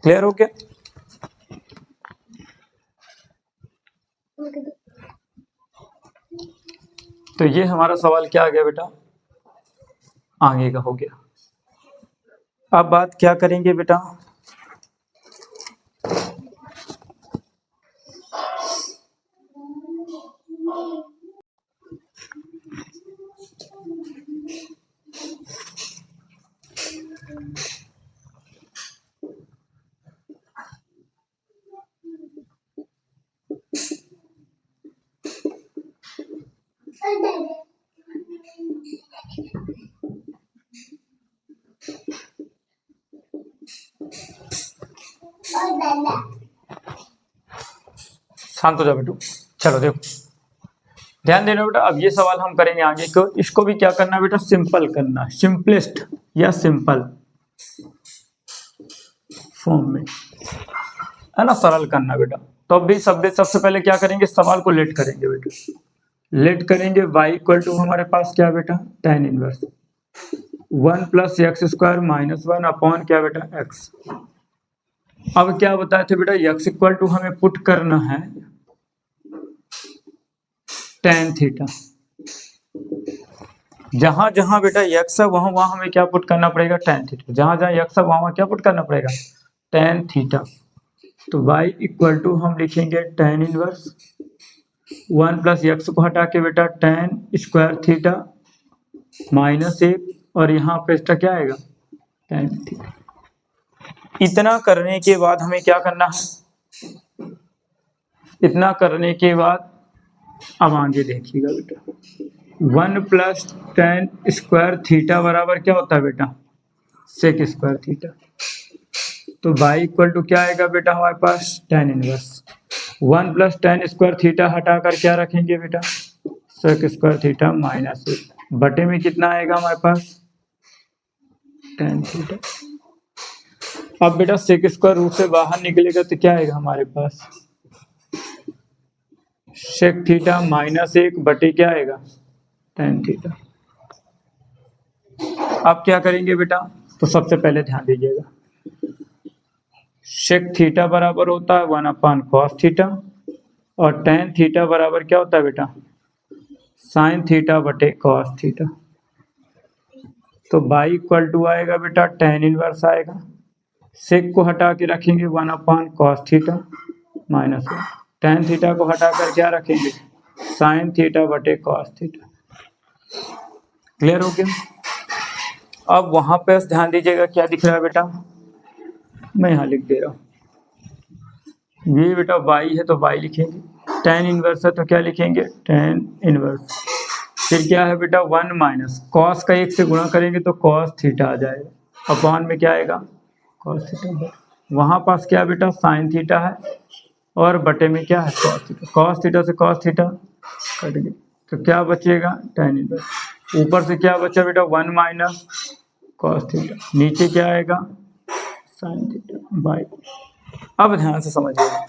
क्लियर हो गया। तो ये हमारा सवाल क्या आ गया बेटा, आगे का हो गया। अब बात क्या करेंगे बेटा, शांत हो जाओ बेटू। चलो देखो ध्यान देना बेटा, अब ये सवाल हम करेंगे आगे को, इसको भी क्या करना बेटा, सिंपल करना, सिंपलेस्ट या सिंपल फॉर्म में, है ना, सरल करना बेटा। तो अब भी सबसे पहले क्या करेंगे, सवाल को लेट करेंगे बेटा, लेट करेंगे y इक्वल टू हमारे पास क्या बेटा, tan inverse 1 plus x square minus 1 upon क्या बेटा x। अब क्या बताए थे बेटा, x इक्वल टू हमें पुट करना है tan थीटा, जहां जहां बेटा x है वहां वहां हमें क्या पुट करना पड़ेगा, tan थीटा, जहां जहां x है वहां वहां क्या पुट करना पड़ेगा, tan थीटा। तो y इक्वल टू हम लिखेंगे tan इनवर्स 1 प्लस एक्स को हटा के बेटा tan स्क्वायर थीटा माइनस 1, और यहाँ पे इसका क्या आएगा, tan थीटा। इतना करने के बाद हमें क्या करना है, इतना करने के बाद अब आगे देखिएगा बेटा, 1 प्लस tan स्क्वायर थीटा बराबर क्या होता है बेटा, सेक स्क्वायर थीटा। तो y इक्वल टू क्या आएगा बेटा हमारे पास, tan inverse 1 plus tan square theta हटाकर क्या रखेंगे बेटा, सेक स्क्वायर थीटा माइनस 1 बटे में कितना आएगा हमारे पास, tan थीटा। अब बेटा सेक स्क्वायर रूट से बाहर निकलेगा तो क्या आएगा हमारे पास, सेक थीटा माइनस 1 बटे क्या आएगा, tan थीटा। अब क्या करेंगे बेटा, तो सबसे पहले ध्यान दीजिएगा, सेक थीटा बराबर होता है 1 अपॉन कॉस थीटा, और tan थीटा बराबर क्या होता है बेटा, साइन थीटा बटे कॉस थीटा। तो y इक्वल टू आएगा बेटा tan इनवर्स आएगा, सेक को हटा के रखेंगे 1 upon cos theta minus 1, tan theta को हटाकर क्या रखेंगे, साइन थीटा बटे कॉस थीटा। क्लियर हो गया। अब वहां पे ध्यान दीजिएगा क्या दिख रहा है बेटा, मैं यहाँ लिख दे रहा हूँ, ये बेटा y है तो y लिखेंगे, tan इनवर्स है तो क्या लिखेंगे, tan इनवर्स, फिर क्या है बेटा 1 माइनस कॉस का 1 से गुणा करेंगे तो कॉस थीटा आ जाएगा, अपॉन में क्या आएगा, कॉस थीटा। वहाँ पास क्या बेटा साइन थीटा है, और बटे में क्या है कॉस थीटा, कॉस थीटा से कॉस थीटा कट गया तो क्या बचेगा, tan इनवर्स। ऊपर से क्या बचा बेटा 1 माइनस कॉस थीटा, नीचे क्या आएगा, साइन थीटा बाय। अब ध्यान से समझिएगा,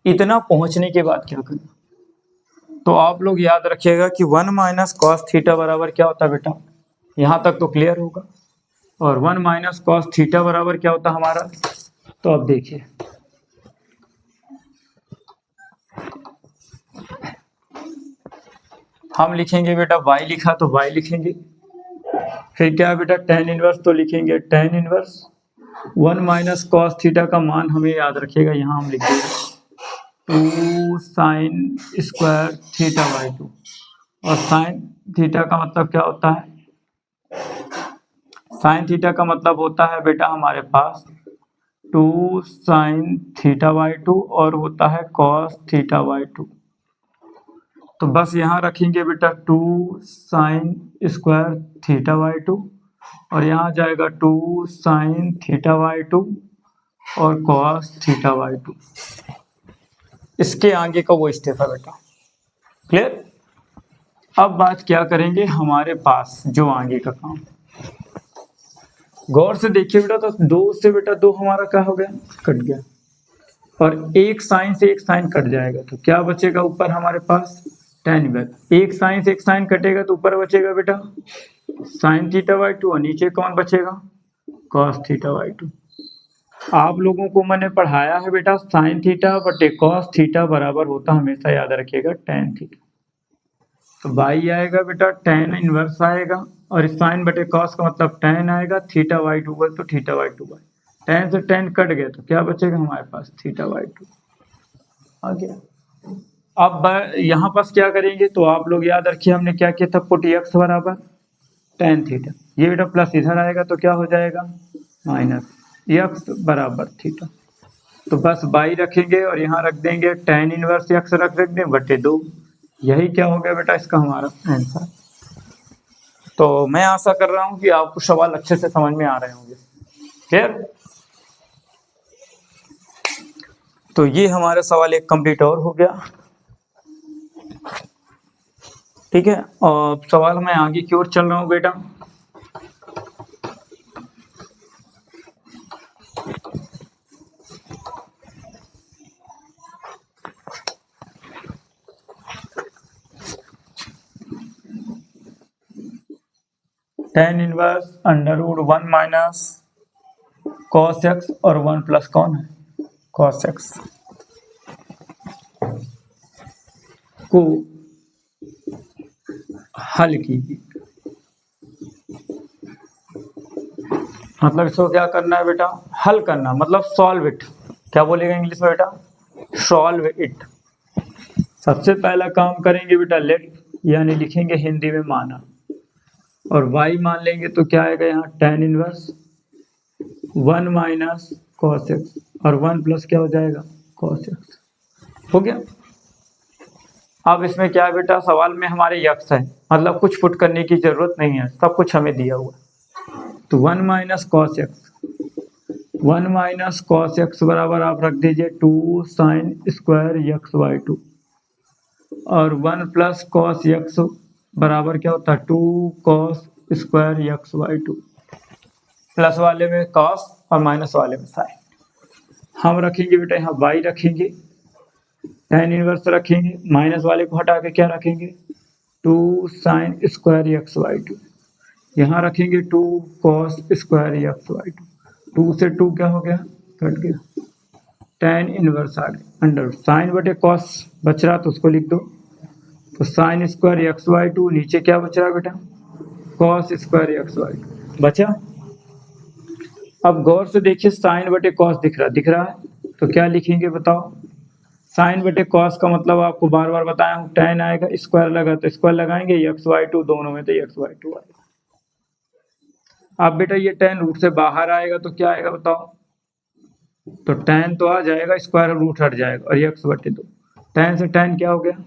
इतना पहुंचने के बाद क्या करना, तो आप लोग याद रखिएगा कि 1 माइनस कॉस थीटा बराबर क्या होता है बेटा, यहाँ तक तो क्लियर होगा, और 1 माइनस कॉस थीटा बराबर क्या होता है हमारा। तो अब देखिए हम लिखेंगे बेटा y लिखा तो y लिखेंगे, फिर क्या है बेटा tan इनवर्स, तो लिखेंगे tan inverse 1 minus cos theta का मान हमें याद रखिएगा, यहाँ हम लिखेंगे 2 साइन स्क्वायर थीटा बाई 2, और साइन थीटा का मतलब क्या होता है, साइन थीटा का मतलब होता है बेटा हमारे पास 2 साइन थीटा बाई 2 और होता है कॉस थीटा बाई 2। तो बस यहाँ रखेंगे बेटा 2 साइन स्क्वायर थीटा बाई 2 और यहाँ जाएगा 2 साइन थीटा बाई 2 और कॉस थीटा बाई 2। इसके आगे का वो स्टेप है बेटा। क्लियर। अब बात क्या करेंगे हमारे पास जो आगे का काम। गौर से देखिए बेटा, तो 2 से बेटा 2 हमारा क्या हो गया, कट गया, और एक साइन से एक साइन कट जाएगा तो क्या बचेगा ऊपर हमारे पास, tan इनवर्स। एक साइन से एक साइन कटेगा तो ऊपर बचेगा बेटा साइन थीटा बाई 2 और नीचे कौन बचेगा, कॉस थीटा बाई 2। आप लोगों को मैंने पढ़ाया है बेटा साइन थीटा बटे कॉस थीटा बराबर होता, हमेशा याद रखिएगा, tan थीटा। तो बाई आएगा बेटा tan इनवर्स आएगा और साइन बटे कॉस का मतलब tan आएगा, थीटा बाई 2 तो थीटा बाई 2 बाई tan से tan कट गया तो क्या बचेगा हमारे पास, थीटा बाई 2 आ गया। अब यहाँ पास क्या करेंगे, तो आप लोग याद रखिए हमने क्या किया था, पुट x बराबर tan थीटा, ये बेटा प्लस इधर आएगा तो क्या हो जाएगा माइनस x बराबर थीटा। तो बस बाई रखेंगे और यहाँ रख देंगे tan इनवर्स x रख देंगे बटे 2। यही क्या हो गया बेटा इसका हमारा आंसर। तो मैं आशा कर रहा हूँ कि आपको सवाल अच्छे से समझ में आ रहे होंगे। क्लियर। तो ये हमारा सवाल एक कंप्लीट और हो गया। ठीक है, और सवाल मैं आगे की ओर चल रहा हूँ बेटा। tan inverse under root 1 minus cos x और 1 प्लस कौन है, कॉस एक्स को हल कीजिए। मतलब इसको क्या करना है बेटा, हल करना, मतलब सॉल्व इट। क्या बोलेगा इंग्लिश में बेटा, सॉल्व इट। सबसे पहला काम करेंगे बेटा लेट, यानी लिखेंगे हिंदी में माना, और y मान लेंगे तो क्या आएगा यहाँ tan inverse 1 minus cos x और 1 प्लस क्या हो जाएगा कॉस एक्स। हो गया। अब इसमें क्या है बेटा, सवाल में हमारे यक्स है, मतलब कुछ पुट करने की जरूरत नहीं है, सब कुछ हमें दिया हुआ। तो 1 minus cos x, 1 minus cos x बराबर आप रख दीजिए 2 साइन स्क्वायर एक्स बाई 2 और 1 प्लस कॉस एक्स बराबर क्या होता है 2 cos square x by 2। Plus वाले में कॉस और माइनस वाले में साइन। हम रखेंगे बेटा यहाँ y रखेंगे, tan इनवर्स रखेंगे, माइनस वाले को हटा के क्या रखेंगे 2 साइन स्क्वायर एक्स बाई 2, यहाँ रखेंगे 2 कॉस स्क्वायर एक्स बाई 2। 2 से 2 क्या हो गया, कट गया, tan इनवर्स आ गया अंडर साइन बटे कॉस बच रहा तो उसको लिख दो, तो साइन स्क्वायर एक्स बाई 2, नीचे क्या बच रहा बेटा कॉस स्क्वायर एक्स बाई 2 बचा। अब गौर से देखिए साइन बटे कॉस दिख रहा है तो क्या लिखेंगे बताओ, साइन बटे कॉस का मतलब आपको बार बार बताया हूँ tan आएगा, स्क्वायर लगा तो स्क्वायर लगाएंगे, एक्स बाई 2 दोनों में तो एक्स बाई 2 आएगा। अब बेटा ये tan रूट से बाहर आएगा तो क्या आएगा बताओ, तो tan तो आ जाएगा, स्क्वायर रूट हट जाएगा और एक्स बटे 2, tan से tan क्या हो गया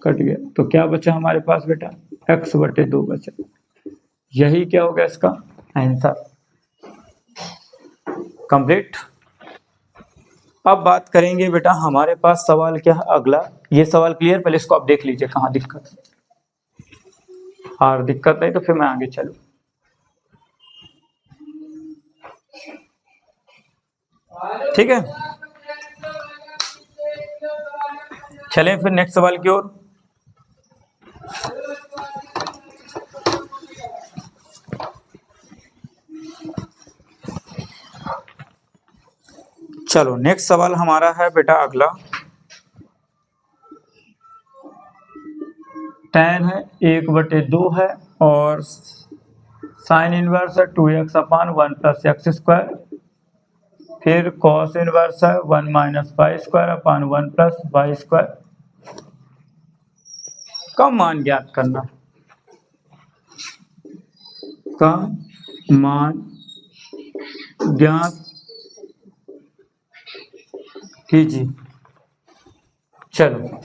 कट गया, तो क्या बचा हमारे पास बेटा एक्स बटे 2 बचा। यही क्या हो गया इसका आंसर। कंप्लीट। अब बात करेंगे बेटा हमारे पास सवाल क्या है अगला। ये सवाल क्लियर, पहले इसको आप देख लीजिए कहाँ दिक्कत है, और दिक्कत नहीं तो फिर मैं आगे चलूँ। ठीक है, चलें फिर नेक्स्ट सवाल की ओर। चलो नेक्स्ट सवाल हमारा है बेटा अगला, tan है 1/2 है और साइन इनवर्स है 2x upon 1 plus x square, फिर कॉस इनवर्स है 1 minus y square upon 1 plus y square का मान ज्ञात करना। का मान ज्ञात कीजिए। चलो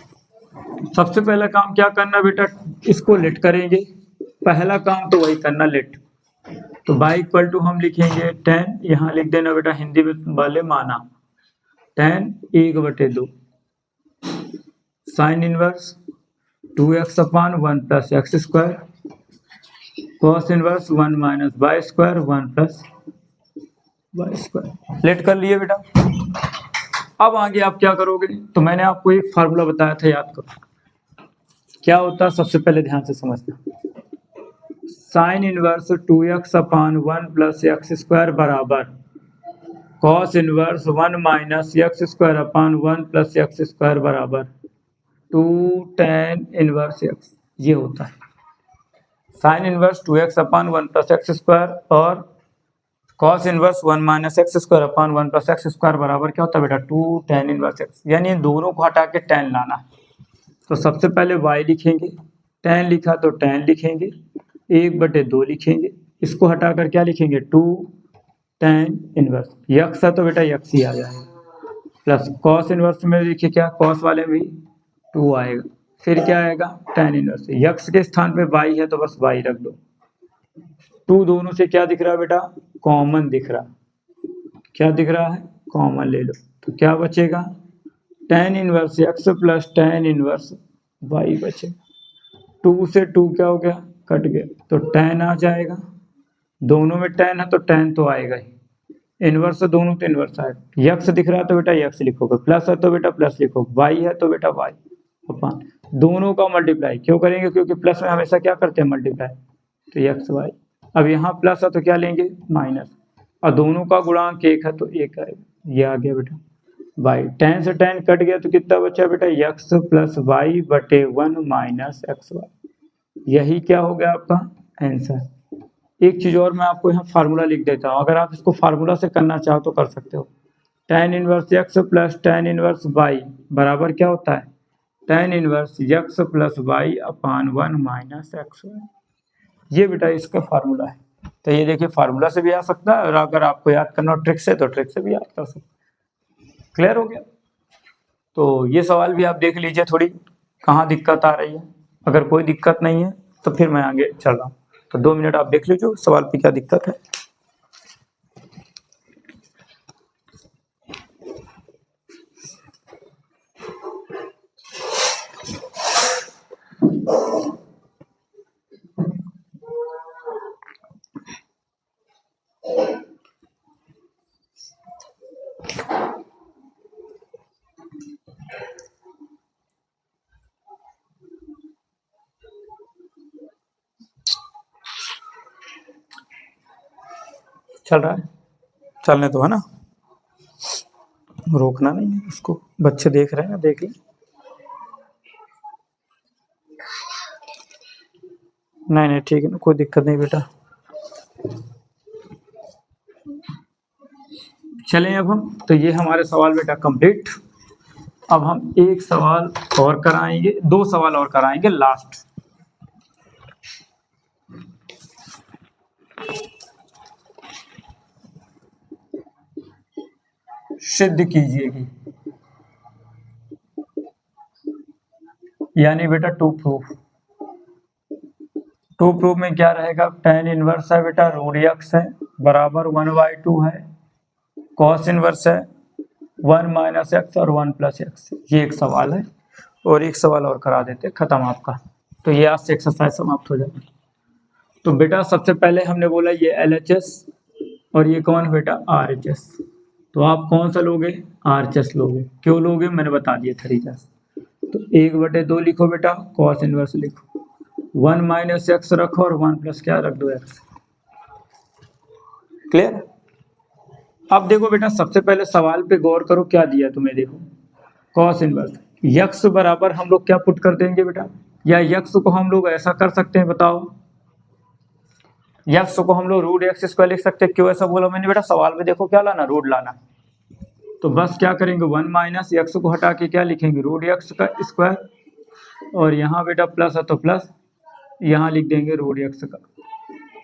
सबसे पहला काम क्या करना बेटा, इसको लेट करेंगे। पहला काम तो वही करना, लेट। तो बाई इक्वल टू हम लिखेंगे 10, यहाँ लिख देना बेटा हिंदी में वाले माना 10 1/2 sine inverse 2x upon 1 plus x square cos inverse 1 minus y square 1 plus y square. Let कर लिए बेटा। अब आगे आप क्या करोगे, तो मैंने आपको एक फार्मूला बताया था, याद करो क्या होता है। सबसे पहले ध्यान से समझना, sign inverse 2x upon 1 plus x square बराबर cos inverse 1 minus x square upon 1 plus x square बराबर 2 tan इनवर्स एक्स। ये होता है sine inverse 2x upon 1 plus x square और cos inverse 1 minus x square upon 1 plus x square बराबर क्या होता है बेटा 2 tan इनवर्स एक्स। यानी इन दोनों को हटा के tan लाना है। तो सबसे पहले y लिखेंगे, tan लिखा तो tan लिखेंगे, 1/2 लिखेंगे, इसको हटाकर क्या लिखेंगे 2 tan इनवर्स यक्स है तो बेटा यक्स ही आ जाएगा, प्लस कॉस इनवर्स में देखिए क्या कॉस वाले में भी 2 आएगा, फिर क्या आएगा tan इनवर्स। यक्स के स्थान पे y है तो बस y रख दो। 2 दोनों से क्या दिख रहा है बेटा, कॉमन दिख रहा। क्या दिख रहा है, कॉमन ले लो। तो क्या बचेगा tan inverse x plus tan inverse y बचेगा। 2 से 2 क्या हो गया, कट गया, तो tan आ जाएगा। दोनों में tan है तो tan तो आएगा ही, इनवर्स है दोनों तो इनवर्स आएगा। यक्स दिख रहा है तो बेटा यक्स लिखोगे, प्लस है तो बेटा प्लस लिखोगे, वाई है तो बेटा वाई अपान दोनों का मल्टीप्लाई क्यों करेंगे, क्योंकि प्लस में हमेशा क्या करते हैं मल्टीप्लाई, तो यक्स वाई। अब यहाँ प्लस है तो क्या लेंगे माइनस, और दोनों का गुणांक 1 है तो 1 आएगा, ये आ गया बेटा वाई। tan से tan कट गया तो कितना बचा बेटा यक्स प्लस वाई बटे 1 माइनस एक्स वाई। यही क्या हो गया आपका आंसर। एक चीज और मैं आपको यहाँ फार्मूला लिख देता हूँ, अगर आप इसको फार्मूला से करना चाहो तो कर सकते हो। tan inverse x plus tan inverse y बराबर क्या होता है tan inverse x plus y अपान 1 माइनस एक्स वाई। ये बेटा इसका फार्मूला है। तो ये देखिए फार्मूला से भी आ सकता है और अगर आपको याद करना हो ट्रिक से तो ट्रिक से भी याद कर सकते। क्लियर हो गया। तो ये सवाल भी आप देख लीजिए थोड़ी कहाँ दिक्कत आ रही है। अगर कोई दिक्कत नहीं है तो फिर मैं आगे चल रहा हूँ। तो 2 मिनट आप देख लीजिए सवाल पे क्या दिक्कत है। चल रहा है, चलने तो है ना, रोकना नहीं है उसको। बच्चे देख रहे हैं, देख लें। नहीं नहीं ठीक है ना, कोई दिक्कत नहीं बेटा। चलें अब हम, तो ये हमारे सवाल बेटा कंप्लीट। अब हम एक सवाल और कराएंगे, 2 सवाल और कराएंगे लास्ट। सिद्ध कीजिएगी, यानी बेटा टू प्रूफ। टू प्रूफ में क्या रहेगा, tan इनवर्स है बेटा रूट एक्स है बराबर 1/2 है, कॉस इनवर्स है 1 माइनस एक्स और 1 प्लस एक्स। ये एक सवाल है और एक सवाल और करा देते खत्म आपका। तो ये आज से एक्सरसाइज समाप्त हो जाएगी। तो बेटा सबसे पहले हमने बोला ये LHS और ये कौन बेटा RHS। तो आप कौन सा लोगे, RHS लोगे। क्यों लोगे मैंने बता दिया तरीका से। तो 1/2 लिखो बेटा, कॉस इनवर्स लिखो, 1 माइनस एक्स रखो और 1 प्लस क्या रख दो एक्स। क्लियर। अब देखो बेटा सबसे पहले सवाल पे गौर करो, क्या दिया तुम्हें, देखो कॉस इनवर्स यक्स बराबर हम लोग क्या पुट कर देंगे बेटा, या यक्स को हम लोग ऐसा कर सकते हैं बताओ, यक्स को हम लोग रूट एक्स स्क्वायर लिख सकते हैं। क्यों ऐसा बोला मैंने बेटा, सवाल में देखो क्या लाना, रूट लाना। तो बस क्या करेंगे 1 माइनस एक्स को हटा के क्या लिखेंगे रूट एक्स का स्क्वायर, और यहाँ बेटा प्लस है तो प्लस, यहाँ लिख देंगे रूट एक्स का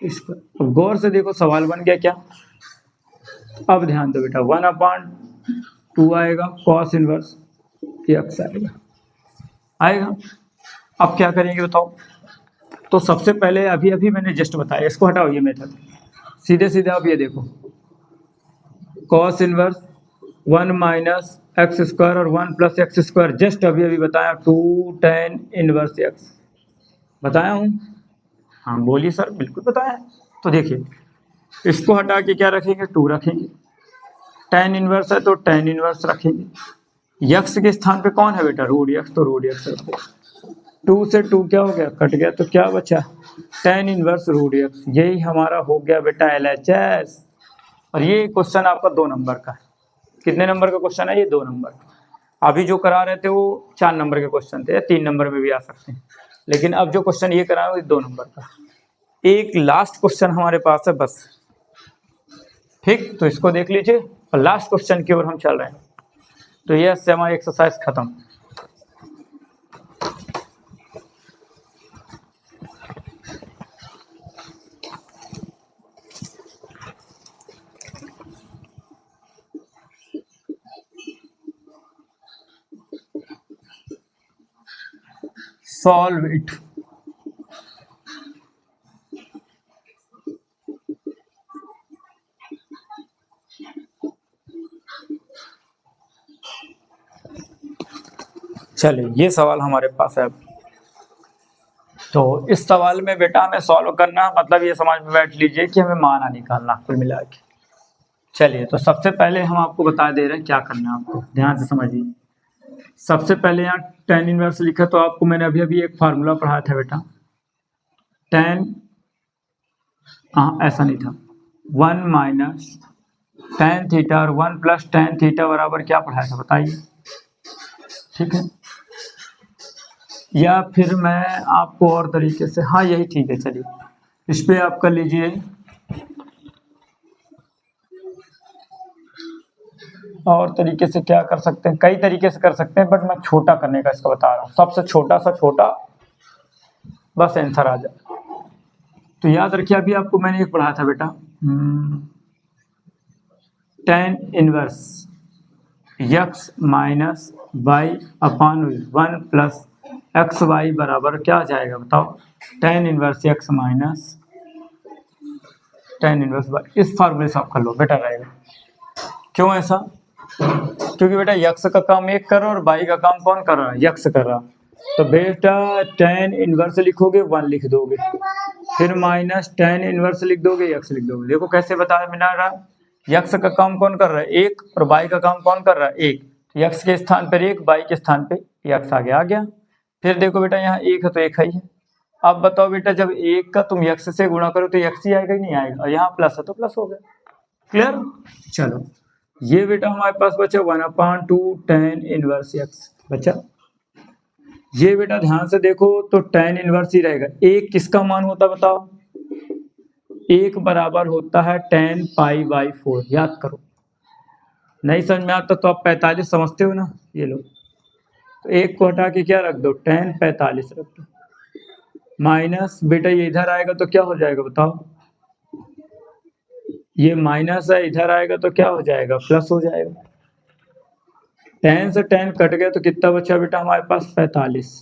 स्क्वायर। अब गौर से देखो सवाल बन गया क्या। अब ध्यान दो बेटा 1 अपान 2 आएगा, कॉस इनवर्स x आएगा। अब क्या करेंगे बताओ। तो सबसे पहले अभी अभी मैंने जस्ट बताया, इसको हटाओ ये मेथड, सीधे सीधे आप ये देखो, cos inverse 1 minus x square और 1 प्लस एक्स स्क्वायर, जस्ट अभी अभी बताया 2 tan इनवर्स x बताया हूँ। हाँ बोलिए सर, बिल्कुल बताया। तो देखिए इसको हटा के क्या रखेंगे, 2 रखेंगे, tan इनवर्स है तो tan इनवर्स रखेंगे, यक्स के स्थान पे कौन है बेटा, रूट यक्स, तो रूट यक्स रखो। 2 से 2 क्या हो गया, कट गया, तो क्या बचा, tan इनवर्स रूट यक्स। यही हमारा हो गया बेटा LHS। और ये क्वेश्चन आपका 2 नंबर का है। कितने नंबर का क्वेश्चन है ये, 2 नंबर। अभी जो करा रहे थे वो 4 नंबर के क्वेश्चन थे, 3 नंबर में भी आ सकते हैं, लेकिन अब जो क्वेश्चन ये करा है वो 2 नंबर का। एक लास्ट क्वेश्चन हमारे पास है बस, ठीक, तो इसको देख लीजिए और लास्ट क्वेश्चन की ओर हम चल रहे हैं। तो ये हमारी एक्सरसाइज खत्म। Solve it. चलिए ये सवाल हमारे पास है। तो इस सवाल में बेटा हमें सॉल्व करना, मतलब ये समझ में बैठ लीजिए कि हमें माना निकालना कुल मिला के। चलिए तो सबसे पहले हम आपको बता दे रहे हैं क्या करना है, आपको ध्यान से समझिए। सबसे पहले यहाँ tan इनवर्स लिखा, तो आपको मैंने अभी अभी एक फार्मूला पढ़ाया था बेटा, tan, हाँ ऐसा नहीं था, 1 माइनस tan थीटा और 1 प्लस tan थीटा बराबर क्या पढ़ाया था बताइए, ठीक है। या फिर मैं आपको और तरीके से, हाँ यही ठीक है, चलिए इस पे आप कर लीजिए। और तरीके से क्या कर सकते हैं, कई तरीके से कर सकते हैं, बट मैं छोटा करने का इसका बता रहा हूँ, सबसे छोटा सा छोटा, बस आंसर आ जाए। तो याद रखिए अभी आपको मैंने एक पढ़ाया था बेटा, tan inverse x minus y upon 1 plus x y बराबर क्या आ जाएगा बताओ, tan inverse x minus tan inverse y. इस फार्मूले से आप कर लो, बेटर रहेगा। क्यों ऐसा, क्योंकि बेटा यक्स का काम एक कर रहा और बाई का काम कौन कर रहा है, यक्स कर रहा। तो बेटा tan इनवर्स लिखोगे 1 लिख दोगे, फिर माइनस tan इनवर्स लिख दोगे, यक्स लिख दोगे। देखो कैसे बताया मिला रहा, यक्स का काम कौन कर रहा है एक, और बाई का काम कौन कर रहा है एक। यक्स के स्थान पर एक, बाई के स्थान पे यक्स आ गया। फिर देखो बेटा यहाँ एक है तो एक है ही है। अब बताओ बेटा जब एक का तुम यक्स से गुणा करो तो यक्स ही आएगा ही नहीं आएगा, और यहाँ प्लस है तो प्लस हो गया। क्लियर, चलो ये बेटा हमारे पास बचा 1/2 tan इनवर्स x बचा। ये बेटा ध्यान से देखो तो tan इनवर्स ही रहेगा। एक किसका मान होता बताओ, एक बराबर होता है tan π/4, याद करो। नहीं समझ में आता तो आप 45 समझते हो ना, ये लो, तो एक को हटा के क्या रख दो, tan 45 रख दो, माइनस बेटा ये इधर आएगा तो क्या हो जाएगा बताओ, ये माइनस है, इधर आएगा तो क्या हो जाएगा, प्लस हो जाएगा। tan से tan कट गया तो कितना बचा बेटा हमारे पास 45।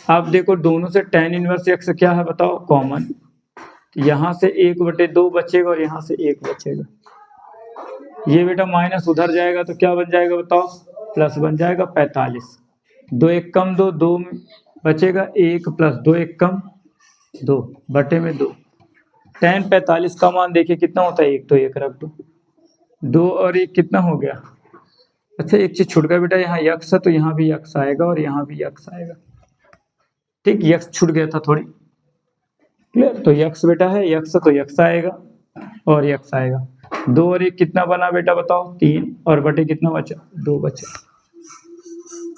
अब देखो दोनों से tan इनवर्स x क्या है बताओ, कॉमन, यहाँ से 1/2 बचेगा और यहाँ से 1 बचेगा। ये बेटा माइनस उधर जाएगा तो क्या बन जाएगा बताओ, प्लस बन जाएगा 45। 2 1 कम 2, 2 बचेगा 1 प्लस 2 1 कम 2 बटे में 2। tan 45 का मान देखिए कितना होता है, 1 तो 1 रख दो, 2 और 1 कितना हो गया। अच्छा एक चीज छूट गया बेटा, यहाँ यक्स है तो यहाँ भी यक्स आएगा और यहाँ भी यक्स आएगा, ठीक, यक्स छूट गया था थोड़ी। क्लियर, तो यक्स बेटा है, यक्स तो यक्स आएगा और यक्स आएगा। 2 और 1 कितना बना बेटा बताओ, 3, और बटे कितना बचा, 2 बचा।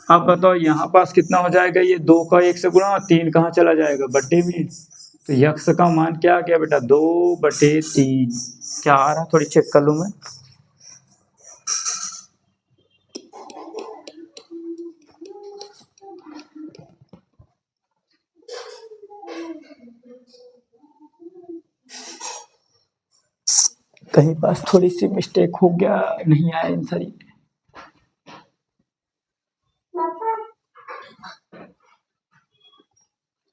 अब बताओ यहाँ पास कितना हो जाएगा, ये 2 का 1 से गुणा, 3 कहाँ चला जाएगा, बटे में। तो यक्स का मान क्या आ गया बेटा, 2/3। क्या आ रहा, थोड़ी चेक कर लूँ मैं। कहीं पास थोड़ी सी मिस्टेक हो गया, नहीं आया आंसर।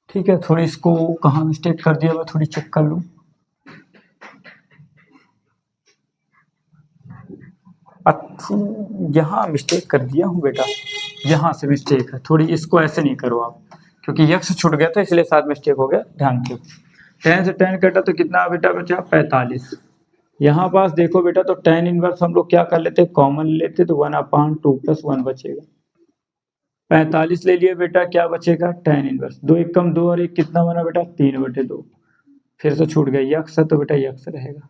ठीक है, थोड़ी इसको कहाँ मिस्टेक कर दिया मैं थोड़ी चेक कर लूँ। यहाँ मिस्टेक कर दिया हूँ बेटा, यहाँ से मिस्टेक है थोड़ी, इसको ऐसे नहीं करो आप, क्योंकि यक्स छूट गया था इसलिए साथ मिस्टेक हो गया, ध्यान दो। 10 से 10 कटा तो कितना बेटा बचा 45। यहाँ पास देखो बेटा, तो tan इनवर्स हम लोग क्या कर लेते, कॉमन लेते तो 1/2 + 1 बचेगा। 45 ले लिए बेटा, क्या बचेगा tan इनवर्स, 2 1 कम 2 और 1 कितना बना बेटा 3/2। फिर से छूट गया यक्स है तो बेटा यक्स रहेगा।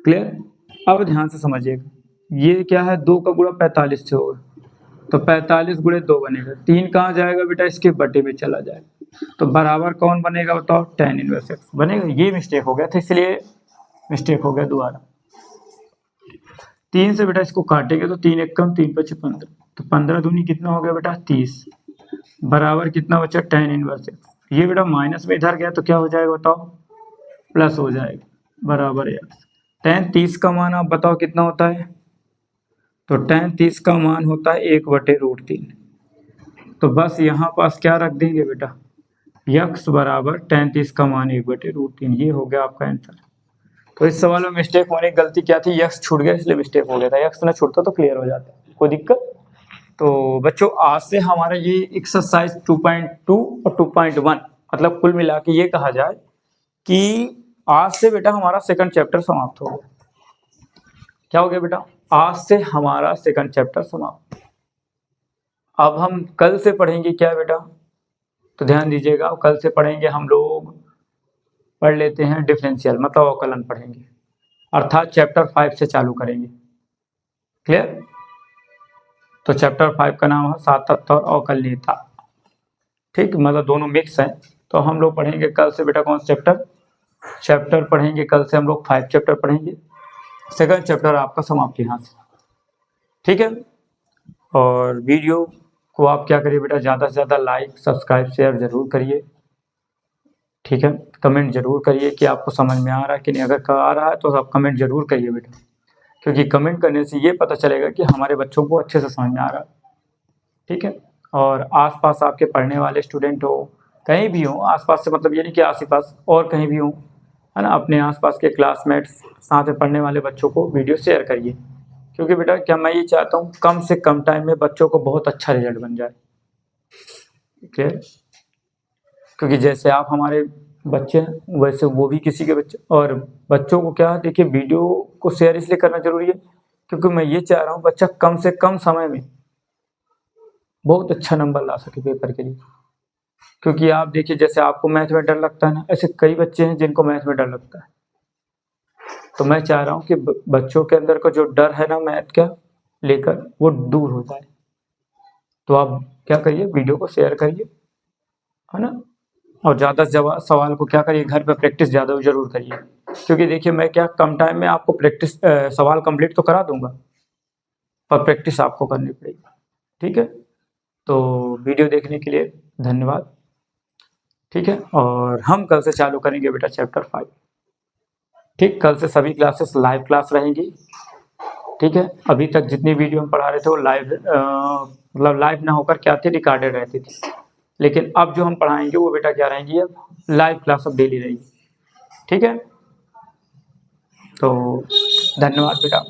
क्लियर। अब ध्यान से समझिएगा, ये क्या है 2 का गुणा 45 से होगा, तो 45 गुणे 2 बनेगा, 3 कहाँ जाएगा बेटा इसके बटे में चला जाएगा, तो बराबर कौन बनेगा बताओ tan इनवर्स x बनेगा। ये मिस्टेक हो गया था इसलिए मिस्टेक हो गया दोबारा। 3 से बेटा इसको काटेंगे तो 3 1 कम 3 × 5 = 15, तो 15 दूनी कितना हो गया बेटा 30, बराबर कितना बचा tan इनवर्स x। ये बेटा माइनस में इधर गया तो क्या हो जाएगा बताओ, प्लस हो जाएगा, बराबर x। tan 30 का मान आप बताओ कितना होता है, तो tan 30 का मान होता है 1/√3। तो बस यहाँ पास क्या रख देंगे बेटा, यक्स बराबर tan 30 का मान 1/√3, ये हो गया आपका आंसर। तो इस सवाल में मिस्टेक होने की गलती क्या थी, यक्स छूट गया इसलिए मिस्टेक हो गया था, यक्स ना छूटता तो क्लियर हो जाता, कोई दिक्कत। तो बच्चों आज से हमारा ये एक्सरसाइज 2.2 और 2.1 मतलब कुल मिला के ये कहा जाए कि आज से बेटा हमारा सेकंड चैप्टर समाप्त हो गया। क्या हो गया बेटा, आज से हमारा सेकंड चैप्टर समाप्त। अब हम कल से पढ़ेंगे क्या बेटा, तो ध्यान दीजिएगा, कल से पढ़ेंगे हम लोग, पढ़ लेते हैं डिफरेंशियल मतलब अवकलन पढ़ेंगे, अर्थात चैप्टर 5 से चालू करेंगे। क्लियर। तो चैप्टर 5 का नाम है सातत्य और अवकलनीयता। ठीक, मतलब दोनों मिक्स हैं। तो हम लोग पढ़ेंगे कल से बेटा कौन सा चैप्टर पढ़ेंगे, कल से हम लोग 5 चैप्टर पढ़ेंगे, सेकंड चैप्टर आपका समाप्त यहाँ से। ठीक है, और वीडियो को आप क्या करिए बेटा, ज़्यादा से ज़्यादा लाइक सब्सक्राइब शेयर जरूर करिए। ठीक है, कमेंट जरूर करिए कि आपको समझ में आ रहा है कि नहीं, अगर आ रहा है तो आप कमेंट जरूर करिए बेटा, क्योंकि कमेंट करने से ये पता चलेगा कि हमारे बच्चों को अच्छे से समझ में आ रहा है। ठीक है, और आसपास आपके पढ़ने वाले स्टूडेंट हो, कहीं भी हो आसपास से, मतलब ये नहीं कि आस-पास और कहीं भी हो, है ना, अपने आसपास के क्लासमेट्स साथ में पढ़ने वाले बच्चों को वीडियो शेयर करिए, क्योंकि बेटा क्या मैं ये चाहता हूँ कम से कम टाइम में बच्चों को बहुत अच्छा रिजल्ट बन जाए। क्लियर, क्योंकि जैसे आप हमारे बच्चे हैं वैसे वो भी किसी के बच्चे, और बच्चों को क्या देखिए वीडियो को शेयर इसलिए करना जरूरी है क्योंकि मैं ये चाह रहा हूँ बच्चा कम से कम समय में बहुत अच्छा नंबर ला सके पेपर के लिए। क्योंकि आप देखिए जैसे आपको मैथ में डर लगता है ना, ऐसे कई बच्चे हैं जिनको मैथ में डर लगता है, तो मैं चाह रहा हूँ कि बच्चों के अंदर का जो डर है ना मैथ का लेकर वो दूर हो जाए। तो आप क्या करिए, वीडियो को शेयर करिए, है ना, और ज़्यादा से ज़्यादा सवाल को क्या करिए घर पे प्रैक्टिस ज़्यादा जरूर करिए, क्योंकि देखिए मैं क्या कम टाइम में आपको प्रैक्टिस सवाल कंप्लीट तो करा दूंगा, पर प्रैक्टिस आपको करनी पड़ेगी। ठीक है, तो वीडियो देखने के लिए धन्यवाद। ठीक है, और हम कल से चालू करेंगे बेटा चैप्टर 5। ठीक, कल से सभी क्लासेस लाइव क्लास रहेंगी। ठीक है, अभी तक जितनी वीडियो हम पढ़ा रहे थे वो लाइव मतलब लाइव ना होकर क्या थी, रिकॉर्डेड रहती थी, लेकिन अब जो हम पढ़ाएंगे वो बेटा क्या रहेंगी, अब लाइव क्लास अब डेली रहेगी। ठीक है, तो धन्यवाद बेटा।